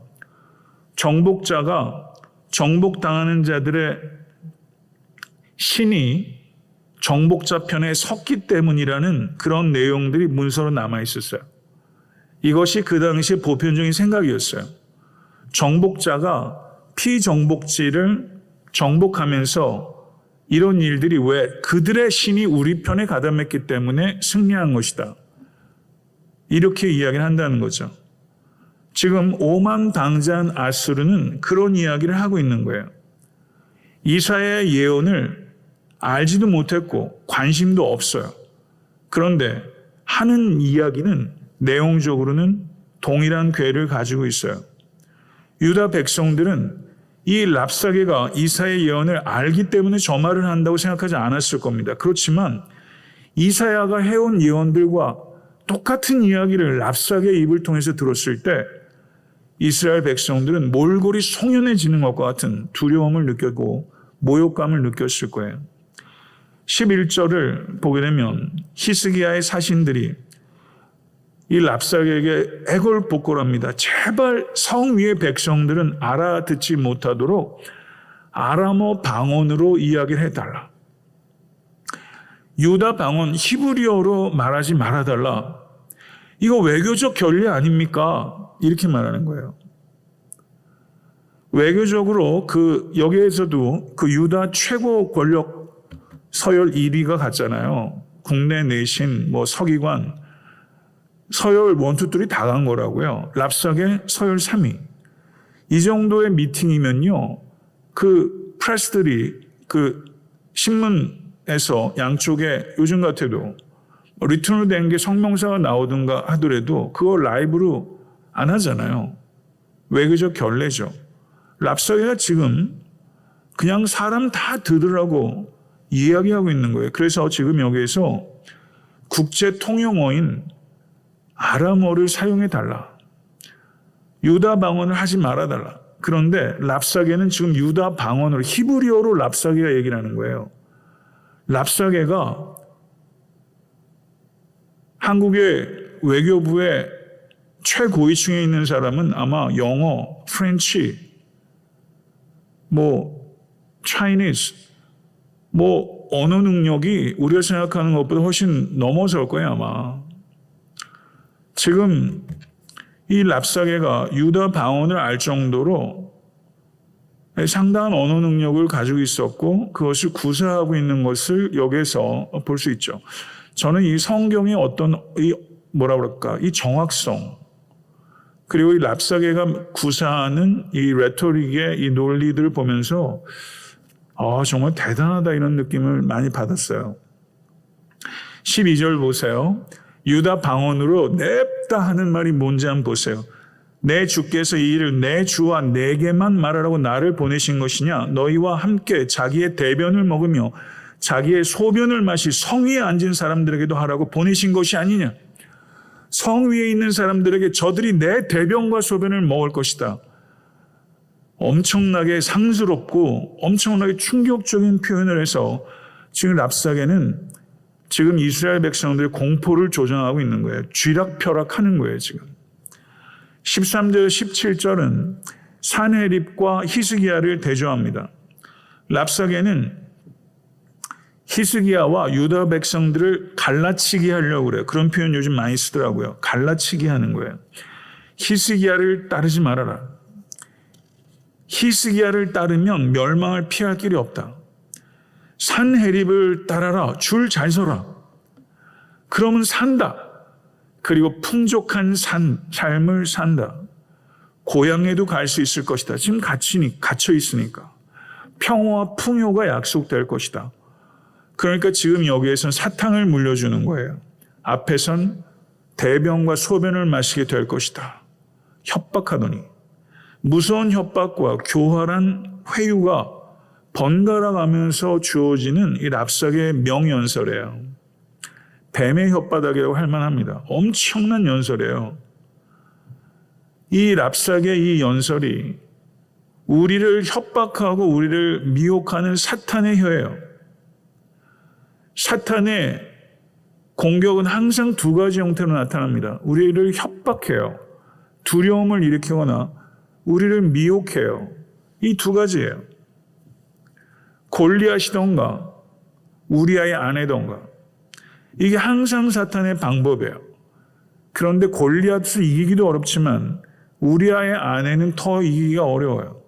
정복자가 정복당하는 자들의 신이 정복자 편에 섰기 때문이라는 그런 내용들이 문서로 남아 있었어요. 이것이 그 당시 보편적인 생각이었어요. 정복자가 피정복지를 정복하면서 이런 일들이 왜 그들의 신이 우리 편에 가담했기 때문에 승리한 것이다. 이렇게 이야기를 한다는 거죠. 지금 오만당자한 아수르는 그런 이야기를 하고 있는 거예요. 이사야의 예언을 알지도 못했고 관심도 없어요. 그런데 하는 이야기는 내용적으로는 동일한 궤를 가지고 있어요. 유다 백성들은 이 랍사게가 이사야의 예언을 알기 때문에 저 말을 한다고 생각하지 않았을 겁니다. 그렇지만 이사야가 해온 예언들과 똑같은 이야기를 랍사게의 입을 통해서 들었을 때 이스라엘 백성들은 몰골이 송연해지는 것과 같은 두려움을 느꼈고 모욕감을 느꼈을 거예요. 11절을 보게 되면 히스기야의 사신들이 이 랍사게에게 애걸복걸합니다. 제발 성 위의 백성들은 알아듣지 못하도록 아람어 방언으로 이야기를 해달라. 유다 방언 히브리어로 말하지 말아달라. 이거 외교적 결례 아닙니까? 이렇게 말하는 거예요. 외교적으로 여기에서도 유다 최고 권력 서열 1위가 갔잖아요. 국내 내신 서기관 서열 1, 2, 3이 다 간 거라고요. 랍사게 서열 3위. 이 정도의 미팅이면요. 프레스들이 신문에서 양쪽에 요즘 같아도 리턴으로 된 게 성명사가 나오든가 하더라도 그걸 라이브로 안 하잖아요. 외교적 결례죠. 랍사게가 지금 그냥 사람 다 들으라고 이야기하고 있는 거예요. 그래서 지금 여기에서 국제 통용어인 아람어를 사용해달라. 유다 방언을 하지 말아달라. 그런데 랍사게는 지금 유다 방언으로 히브리어로 랍사게가 얘기를 하는 거예요. 랍사게가 한국의 외교부의 최고위층에 있는 사람은 아마 영어, 프렌치, 차이니즈, 언어 능력이 우리가 생각하는 것보다 훨씬 넘어설 거예요, 아마. 지금 이 랍사게가 유다 방언을 알 정도로 상당한 언어 능력을 가지고 있었고 그것을 구사하고 있는 것을 여기에서 볼 수 있죠. 저는 이 성경의 어떤 이 정확성 그리고 이 랍사게가 구사하는 이 레토릭의 이 논리들을 보면서 정말 대단하다 이런 느낌을 많이 받았어요. 12절 보세요. 유다 방언으로 냅다 하는 말이 뭔지 한번 보세요. 내 주께서 이 일을 내 주와 내게만 말하라고 나를 보내신 것이냐? 너희와 함께 자기의 대변을 먹으며 자기의 소변을 마시 성 위에 앉은 사람들에게도 하라고 보내신 것이 아니냐? 성 위에 있는 사람들에게 저들이 내 대변과 소변을 먹을 것이다. 엄청나게 상스럽고 엄청나게 충격적인 표현을 해서 지금 랍사게는 지금 이스라엘 백성들의 공포를 조장하고 있는 거예요. 쥐락펴락하는 거예요, 지금. 13절, 17절은 산헤립과 히스기야를 대조합니다. 랍사게는 히스기야와 유다 백성들을 갈라치기 하려고 그래요. 그런 표현 요즘 많이 쓰더라고요. 갈라치기 하는 거예요. 히스기야를 따르지 말아라. 히스기야를 따르면 멸망을 피할 길이 없다. 산헤립을 따라라. 줄 잘 서라. 그러면 산다. 그리고 풍족한 삶을 산다. 고향에도 갈 수 있을 것이다. 지금 갇혀 있으니까. 평화와 풍요가 약속될 것이다. 그러니까 지금 여기에선 사탕을 물려주는 거예요. 앞에선 대변과 소변을 마시게 될 것이다. 협박하더니 무서운 협박과 교활한 회유가 번갈아 가면서 주어지는 이 랍사게의 명연설이에요. 뱀의 혓바닥이라고 할 만합니다. 엄청난 연설이에요. 이 랍사게의 이 연설이 우리를 협박하고 우리를 미혹하는 사탄의 혀예요. 사탄의 공격은 항상 두 가지 형태로 나타납니다. 우리를 협박해요. 두려움을 일으키거나 우리를 미혹해요. 이 두 가지예요. 골리앗이던가 우리아의 아내던가 이게 항상 사탄의 방법이에요. 그런데 골리앗을 이기기도 어렵지만 우리아의 아내는 더 이기기가 어려워요.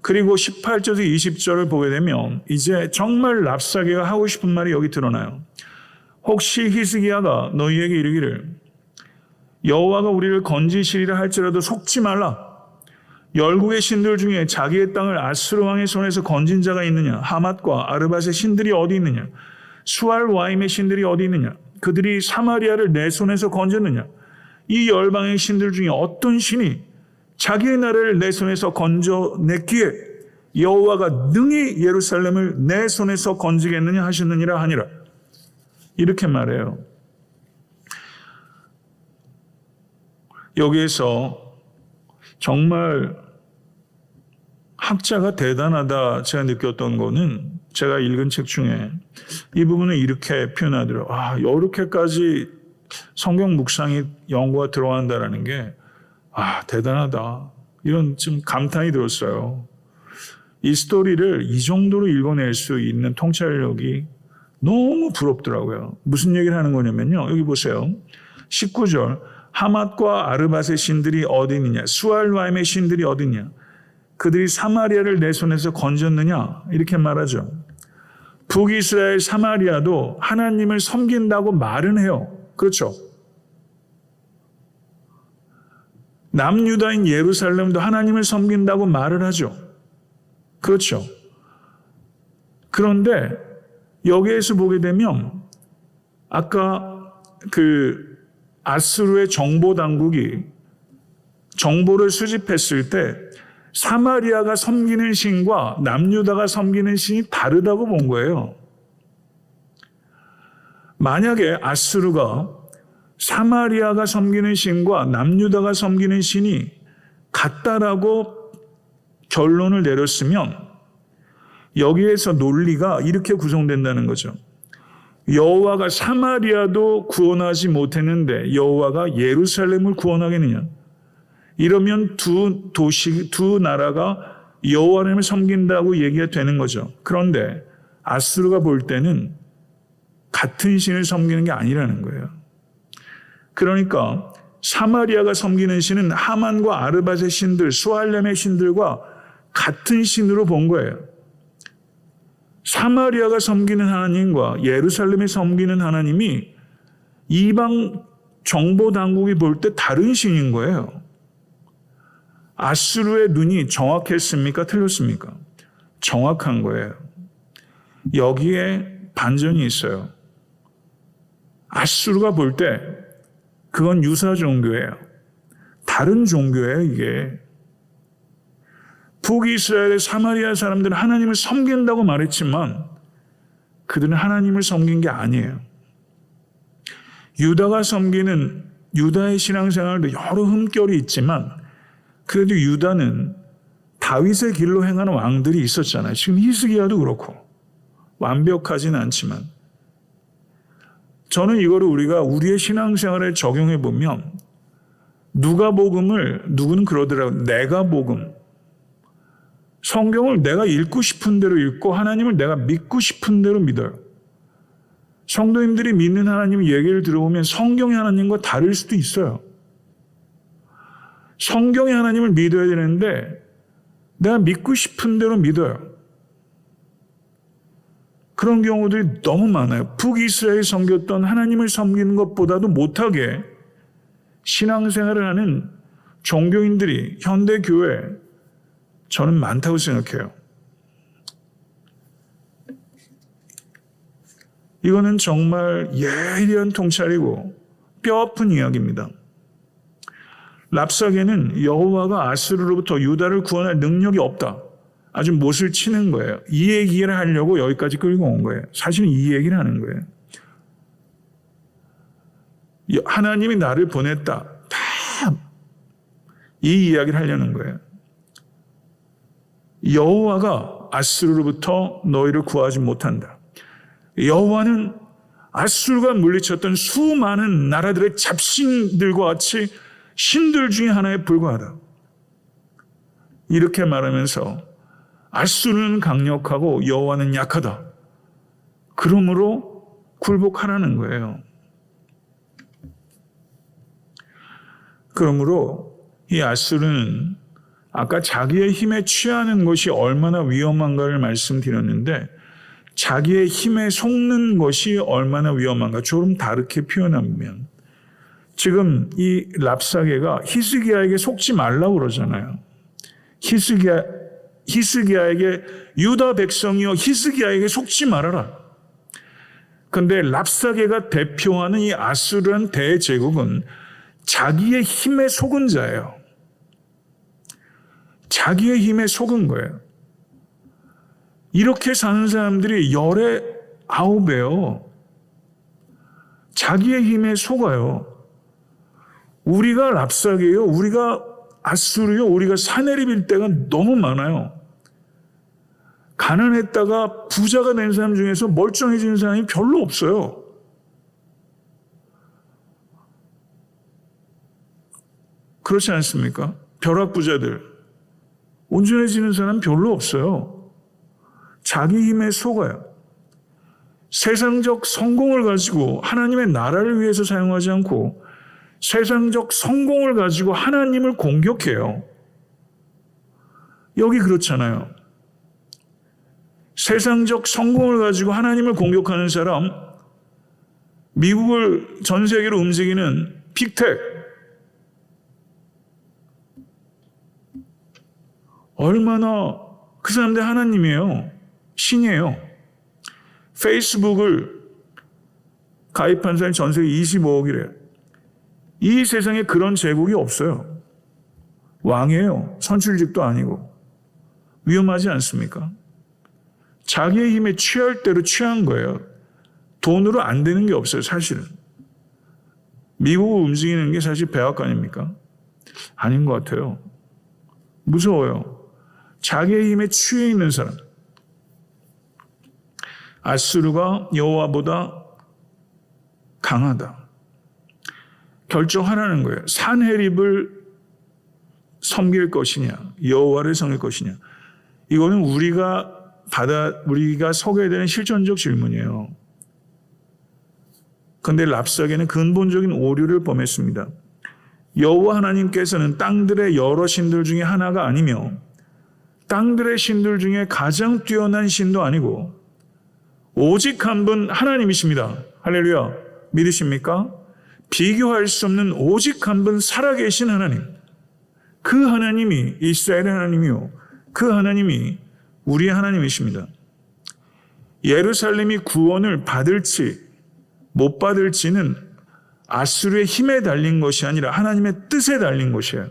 그리고 18절에서 20절을 보게 되면 이제 정말 랍사게가 하고 싶은 말이 여기 드러나요. 혹시 히스기야가 너희에게 이르기를 여호와가 우리를 건지시리라 할지라도 속지 말라. 열국의 신들 중에 자기의 땅을 아스르 왕의 손에서 건진 자가 있느냐? 하맛과 아르밧의 신들이 어디 있느냐? 수알 와임의 신들이 어디 있느냐? 그들이 사마리아를 내 손에서 건졌느냐? 이 열방의 신들 중에 어떤 신이 자기의 나라를 내 손에서 건져냈기에 여호와가 능히 예루살렘을 내 손에서 건지겠느냐 하시느니라 하니라. 이렇게 말해요. 여기에서 정말 학자가 대단하다 제가 느꼈던 거는, 제가 읽은 책 중에 이 부분을 이렇게 표현하더라고요. 이렇게까지 성경 묵상이 연구가 들어간다라는 게 대단하다. 이런 좀 감탄이 들었어요. 이 스토리를 이 정도로 읽어낼 수 있는 통찰력이 너무 부럽더라고요. 무슨 얘기를 하는 거냐면요. 여기 보세요. 19절. 하맛과 아르밧의 신들이 어디 있느냐? 수알라임의 신들이 어디 있느냐? 그들이 사마리아를 내 손에서 건졌느냐? 이렇게 말하죠. 북이스라엘 사마리아도 하나님을 섬긴다고 말은 해요. 그렇죠? 남유다인 예루살렘도 하나님을 섬긴다고 말을 하죠. 그렇죠? 그런데 여기에서 보게 되면 아까 아수르의 정보 당국이 정보를 수집했을 때 사마리아가 섬기는 신과 남유다가 섬기는 신이 다르다고 본 거예요. 만약에 아수르가 사마리아가 섬기는 신과 남유다가 섬기는 신이 같다라고 결론을 내렸으면 여기에서 논리가 이렇게 구성된다는 거죠. 여호와가 사마리아도 구원하지 못했는데 여호와가 예루살렘을 구원하겠느냐? 이러면 두 나라가 여호와를 섬긴다고 얘기가 되는 거죠. 그런데 아수르가 볼 때는 같은 신을 섬기는 게 아니라는 거예요. 그러니까 사마리아가 섬기는 신은 하만과 아르밧의 신들, 수알렘의 신들과 같은 신으로 본 거예요. 사마리아가 섬기는 하나님과 예루살렘이 섬기는 하나님이 이방 정보 당국이 볼 때 다른 신인 거예요. 아수르의 눈이 정확했습니까? 틀렸습니까? 정확한 거예요. 여기에 반전이 있어요. 아수르가 볼 때 그건 유사 종교예요. 다른 종교예요, 이게. 북이스라엘의 사마리아 사람들은 하나님을 섬긴다고 말했지만 그들은 하나님을 섬긴 게 아니에요. 유다가 섬기는 유다의 신앙생활도 여러 흠결이 있지만 그래도 유다는 다윗의 길로 행하는 왕들이 있었잖아요. 지금 히스기야도 그렇고 완벽하진 않지만 저는 이거를 우리가 우리의 신앙생활에 적용해 보면 누가복음을 누구는 그러더라고요. 내가복음. 성경을 내가 읽고 싶은 대로 읽고 하나님을 내가 믿고 싶은 대로 믿어요. 성도님들이 믿는 하나님 얘기를 들어보면 성경의 하나님과 다를 수도 있어요. 성경의 하나님을 믿어야 되는데 내가 믿고 싶은 대로 믿어요. 그런 경우들이 너무 많아요. 북이스라엘이 섬겼던 하나님을 섬기는 것보다도 못하게 신앙생활을 하는 종교인들이 현대교회에 저는 많다고 생각해요. 이거는 정말 예리한 통찰이고 뼈아픈 이야기입니다. 랍사게는 여호와가 아수르로부터 유다를 구원할 능력이 없다. 아주 못을 치는 거예요. 이 얘기를 하려고 여기까지 끌고 온 거예요. 사실은 이 얘기를 하는 거예요. 하나님이 나를 보냈다. 다 이 이야기를 하려는 거예요. 여호와가 아수르로부터 너희를 구하지 못한다. 여호와는 아수르가 물리쳤던 수많은 나라들의 잡신들과 같이 신들 중에 하나에 불과하다. 이렇게 말하면서 아수르는 강력하고 여호와는 약하다. 그러므로 굴복하라는 거예요. 그러므로 이 아수르는 아까 자기의 힘에 취하는 것이 얼마나 위험한가를 말씀드렸는데 자기의 힘에 속는 것이 얼마나 위험한가 조금 다르게 표현하면 지금 이 랍사게가 히스기야에게 속지 말라고 그러잖아요. 히스기야에게 유다 백성이여 히스기야에게 속지 말아라. 그런데 랍사게가 대표하는 이 아수르한 대제국은 자기의 힘에 속은 자예요. 자기의 힘에 속은 거예요. 이렇게 사는 사람들이 열의 9배요. 자기의 힘에 속아요. 우리가 랍삭이에요. 우리가 아수르요. 우리가 사내립일 때가 너무 많아요. 가난했다가 부자가 된 사람 중에서 멀쩡해지는 사람이 별로 없어요. 그렇지 않습니까? 벼락부자들. 온전해지는 사람 별로 없어요. 자기 힘에 속아요. 세상적 성공을 가지고 하나님의 나라를 위해서 사용하지 않고 세상적 성공을 가지고 하나님을 공격해요. 여기 그렇잖아요. 세상적 성공을 가지고 하나님을 공격하는 사람, 미국을 전 세계로 움직이는 빅텍, 얼마나 그 사람들 하나님이에요. 신이에요. 페이스북을 가입한 사람이 전 세계 25억이래요. 이 세상에 그런 제국이 없어요. 왕이에요. 선출직도 아니고. 위험하지 않습니까? 자기의 힘에 취할 대로 취한 거예요. 돈으로 안 되는 게 없어요, 사실은. 미국을 움직이는 게 사실 백악관입니까? 아닌 것 같아요. 무서워요. 자기의 힘에 취해 있는 사람. 아수르가 여호와보다 강하다. 결정하라는 거예요. 산헤립을 섬길 것이냐, 여호와를 섬길 것이냐. 이거는 우리가 서게 되는 실존적 질문이에요. 그런데 랍삭에는 근본적인 오류를 범했습니다. 여호와 하나님께서는 땅들의 여러 신들 중에 하나가 아니며 땅들의 신들 중에 가장 뛰어난 신도 아니고 오직 한 분 하나님이십니다. 할렐루야. 믿으십니까? 비교할 수 없는 오직 한 분 살아계신 하나님. 그 하나님이 이스라엘의 하나님이요. 그 하나님이 우리의 하나님이십니다. 예루살렘이 구원을 받을지 못 받을지는 아수르의 힘에 달린 것이 아니라 하나님의 뜻에 달린 것이에요.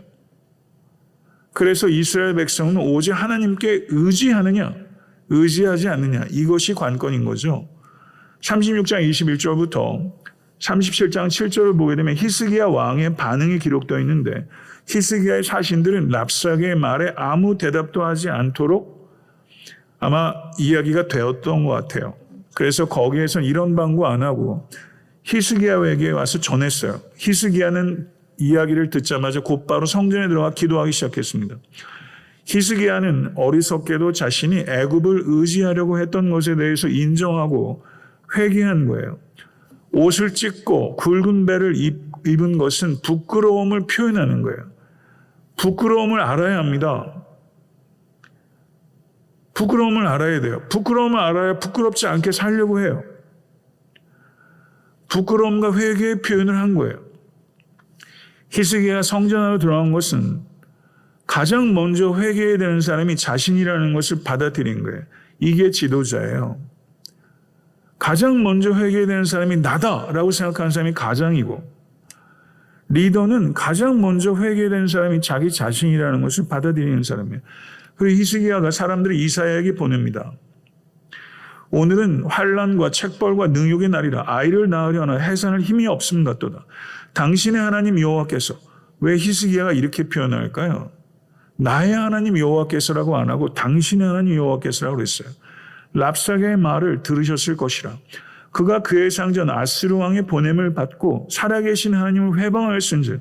그래서 이스라엘 백성은 오직 하나님께 의지하느냐, 의지하지 않느냐, 이것이 관건인 거죠. 36장 21절부터 37장 7절을 보게 되면 히스기야 왕의 반응이 기록되어 있는데 히스기야의 사신들은 랍삭의 말에 아무 대답도 하지 않도록 아마 이야기가 되었던 것 같아요. 그래서 거기에선 이런 방구 안 하고 히스기야에게 와서 전했어요. 히스기야는 이야기를 듣자마자 곧바로 성전에 들어가 기도하기 시작했습니다. 히스기야는 어리석게도 자신이 애굽을 의지하려고 했던 것에 대해서 인정하고 회개한 거예요. 옷을 찢고 굵은 배를 입은 것은 부끄러움을 표현하는 거예요. 부끄러움을 알아야 합니다. 부끄러움을 알아야 돼요. 부끄러움을 알아야 부끄럽지 않게 살려고 해요. 부끄러움과 회개의 표현을 한 거예요. 히스기야가 성전 안으로 들어간 것은 가장 먼저 회개해야 되는 사람이 자신이라는 것을 받아들인 거예요. 이게 지도자예요. 가장 먼저 회개해야 되는 사람이 나다라고 생각하는 사람이 가장이고 리더는 가장 먼저 회개해야 되는 사람이 자기 자신이라는 것을 받아들이는 사람이에요. 그리고 히스기야가 사람들을 이사야에게 보냅니다. 오늘은 환난과 책벌과 능욕의 날이라 아이를 낳으려나 해산할 힘이 없음같도다. 당신의 하나님 여호와께서, 왜 히스기야가 이렇게 표현할까요? 나의 하나님 여호와께서라고 안 하고 당신의 하나님 여호와께서라고 그랬어요. 랍삭의 말을 들으셨을 것이라. 그가 그의 상전 아스루 왕의 보냄을 받고 살아계신 하나님을 회방하였은즉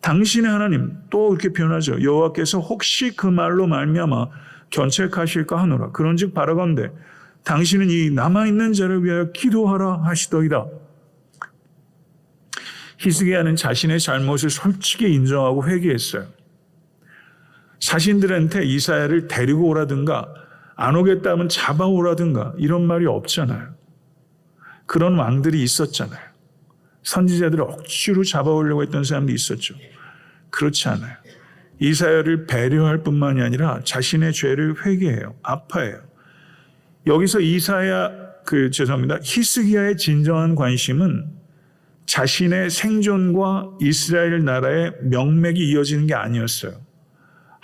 당신의 하나님, 또 이렇게 표현하죠. 여호와께서 혹시 그 말로 말미암아 견책하실까 하노라. 그런즉 바라건대 당신은 이 남아있는 자를 위하여 기도하라 하시더이다. 히스기야는 자신의 잘못을 솔직히 인정하고 회개했어요. 사신들한테 이사야를 데리고 오라든가 안 오겠다 하면 잡아오라든가 이런 말이 없잖아요. 그런 왕들이 있었잖아요. 선지자들을 억지로 잡아오려고 했던 사람도 있었죠. 그렇지 않아요. 이사야를 배려할 뿐만이 아니라 자신의 죄를 회개해요. 아파해요. 여기서 히스기야의 진정한 관심은 자신의 생존과 이스라엘 나라의 명맥이 이어지는 게 아니었어요.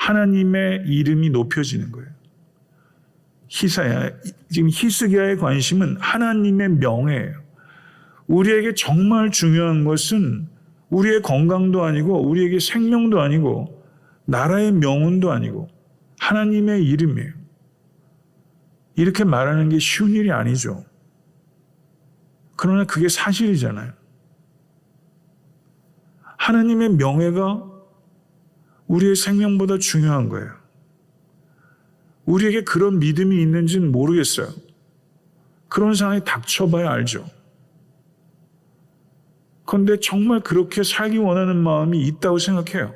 하나님의 이름이 높여지는 거예요. 지금 히스기야의 관심은 하나님의 명예예요. 우리에게 정말 중요한 것은 우리의 건강도 아니고 우리에게 생명도 아니고 나라의 명운도 아니고 하나님의 이름이에요. 이렇게 말하는 게 쉬운 일이 아니죠. 그러나 그게 사실이잖아요. 하나님의 명예가 우리의 생명보다 중요한 거예요. 우리에게 그런 믿음이 있는지는 모르겠어요. 그런 상황이 닥쳐봐야 알죠. 그런데 정말 그렇게 살기 원하는 마음이 있다고 생각해요.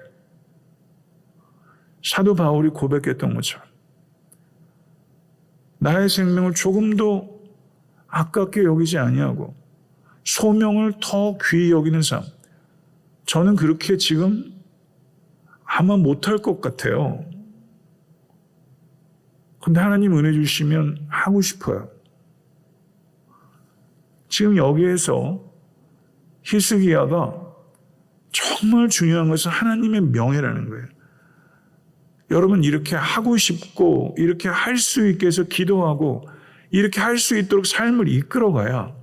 사도 바울이 고백했던 것처럼 나의 생명을 조금도 아깝게 여기지 아니하고 소명을 더 귀히 여기는 삶. 저는 그렇게 지금 아마 못할 것 같아요. 근데 하나님 은혜 주시면 하고 싶어요. 지금 여기에서 히스기야가 정말 중요한 것은 하나님의 명예라는 거예요. 여러분 이렇게 하고 싶고 이렇게 할 수 있게 해서 기도하고 이렇게 할 수 있도록 삶을 이끌어가야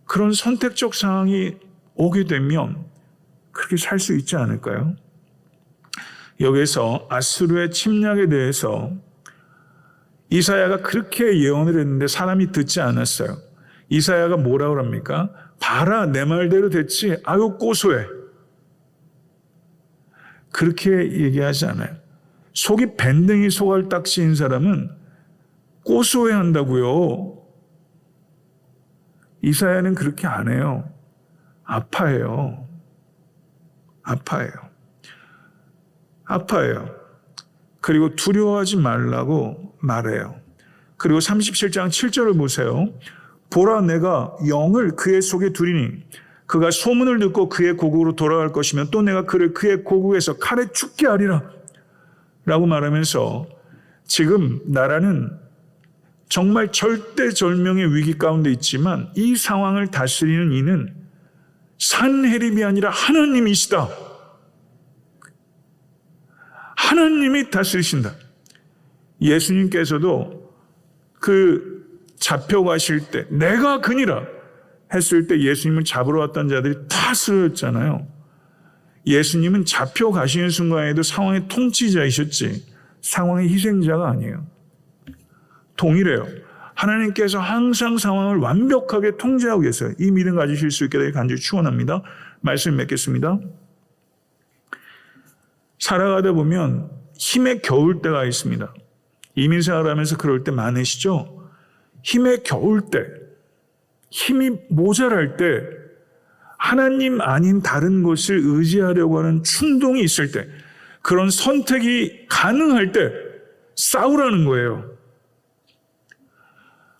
그런 선택적 상황이 오게 되면 그렇게 살 수 있지 않을까요? 여기서 아수르의 침략에 대해서 이사야가 그렇게 예언을 했는데 사람이 듣지 않았어요. 이사야가 뭐라고 합니까? 봐라 내 말대로 됐지. 아유 고소해. 그렇게 얘기하지 않아요. 속이 밴댕이 소갈딱지인 사람은 고소해야 한다고요. 이사야는 그렇게 안 해요. 아파해요. 아파해요. 그리고 두려워하지 말라고 말해요. 그리고 37장 7절을 보세요. 보라 내가 영을 그의 속에 두리니 그가 소문을 듣고 그의 고국으로 돌아갈 것이며 또 내가 그를 그의 고국에서 칼에 죽게 하리라 라고 말하면서 지금 나라는 정말 절대절명의 위기 가운데 있지만 이 상황을 다스리는 이는 산헤립이 아니라 하나님이시다. 하나님이 다스리신다. 예수님께서도 그 잡혀가실 때 내가 그니라 했을 때 예수님을 잡으러 왔던 자들이 다 쓰러졌잖아요. 예수님은 잡혀가시는 순간에도 상황의 통치자이셨지 상황의 희생자가 아니에요. 동일해요. 하나님께서 항상 상황을 완벽하게 통제하고 계세요. 이 믿음 가지실 수 있게 되길 간절히 축원합니다. 말씀 맺겠습니다. 살아가다 보면 힘에 겨울 때가 있습니다. 이민생활하면서 그럴 때 많으시죠? 힘에 겨울 때, 힘이 모자랄 때, 하나님 아닌 다른 것을 의지하려고 하는 충동이 있을 때, 그런 선택이 가능할 때 싸우라는 거예요.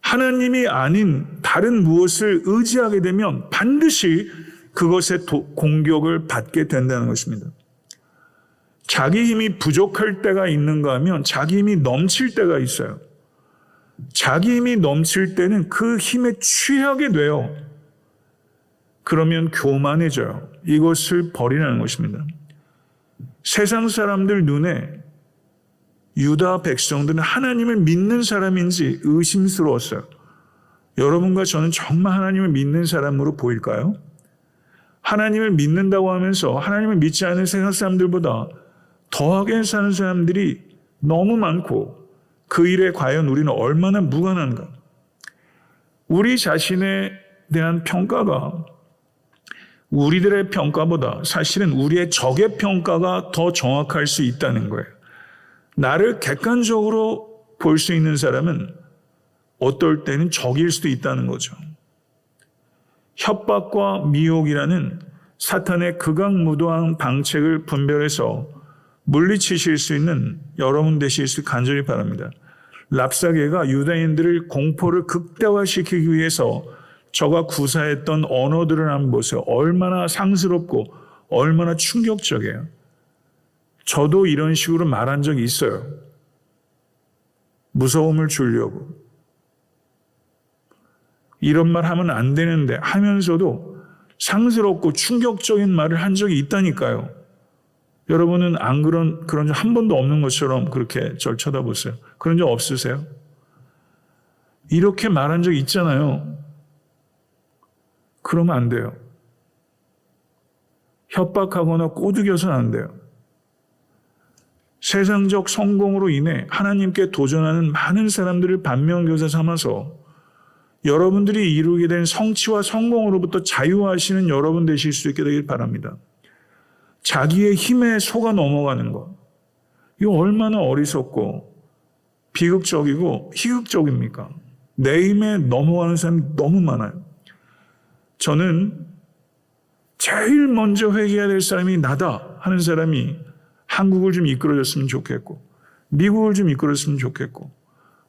하나님이 아닌 다른 무엇을 의지하게 되면 반드시 그것의 공격을 받게 된다는 것입니다. 자기 힘이 부족할 때가 있는가 하면 자기 힘이 넘칠 때가 있어요. 자기 힘이 넘칠 때는 그 힘에 취하게 돼요. 그러면 교만해져요. 이것을 버리라는 것입니다. 세상 사람들 눈에 유다 백성들은 하나님을 믿는 사람인지 의심스러웠어요. 여러분과 저는 정말 하나님을 믿는 사람으로 보일까요? 하나님을 믿는다고 하면서 하나님을 믿지 않는 세상 사람들보다 더하게 사는 사람들이 너무 많고 그 일에 과연 우리는 얼마나 무관한가? 우리 자신에 대한 평가가 우리들의 평가보다 사실은 우리의 적의 평가가 더 정확할 수 있다는 거예요. 나를 객관적으로 볼 수 있는 사람은 어떨 때는 적일 수도 있다는 거죠. 협박과 미혹이라는 사탄의 극악무도한 방책을 분별해서 물리치실 수 있는 여러분 되실 수 간절히 바랍니다. 랍사게가 유다인들을 공포를 극대화시키기 위해서 저가 구사했던 언어들을 한번 보세요. 얼마나 상스럽고 얼마나 충격적이에요. 저도 이런 식으로 말한 적이 있어요. 무서움을 주려고. 이런 말 하면 안 되는데 하면서도 상스럽고 충격적인 말을 한 적이 있다니까요. 여러분은 안 그런 적 한 번도 없는 것처럼 그렇게 절 쳐다보세요. 그런 적 없으세요? 이렇게 말한 적 있잖아요. 그러면 안 돼요. 협박하거나 꼬드겨서는 안 돼요. 세상적 성공으로 인해 하나님께 도전하는 많은 사람들을 반면교사 삼아서 여러분들이 이루게 된 성취와 성공으로부터 자유하시는 여러분 되실 수 있게 되길 바랍니다. 자기의 힘에 속아 넘어가는 것, 이거 얼마나 어리석고 비극적이고 희극적입니까? 내 힘에 넘어가는 사람이 너무 많아요. 저는 제일 먼저 회개해야 될 사람이 나다 하는 사람이 한국을 좀 이끌어줬으면 좋겠고, 미국을 좀 이끌어줬으면 좋겠고,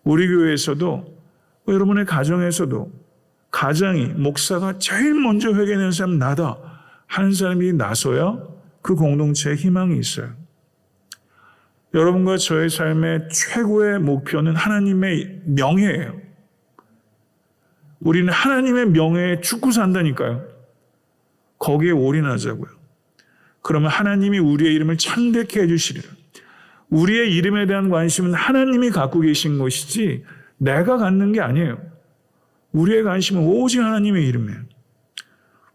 우리 교회에서도, 여러분의 가정에서도 가장이, 목사가 제일 먼저 회개하는 사람 나다 하는 사람이 나서야 그 공동체에 희망이 있어요. 여러분과 저의 삶의 최고의 목표는 하나님의 명예예요. 우리는 하나님의 명예에 죽고 산다니까요. 거기에 올인하자고요. 그러면 하나님이 우리의 이름을 창대케 해주시리라. 우리의 이름에 대한 관심은 하나님이 갖고 계신 것이지 내가 갖는 게 아니에요. 우리의 관심은 오직 하나님의 이름이에요.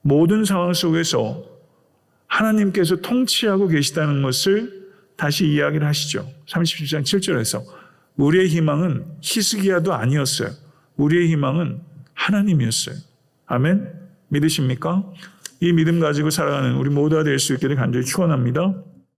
모든 상황 속에서 하나님께서 통치하고 계시다는 것을 다시 이야기를 하시죠. 37장 7절에서 우리의 희망은 히스기야도 아니었어요. 우리의 희망은 하나님이었어요. 아멘? 믿으십니까? 이 믿음 가지고 살아가는 우리 모두가 될 수 있기를 간절히 축원합니다.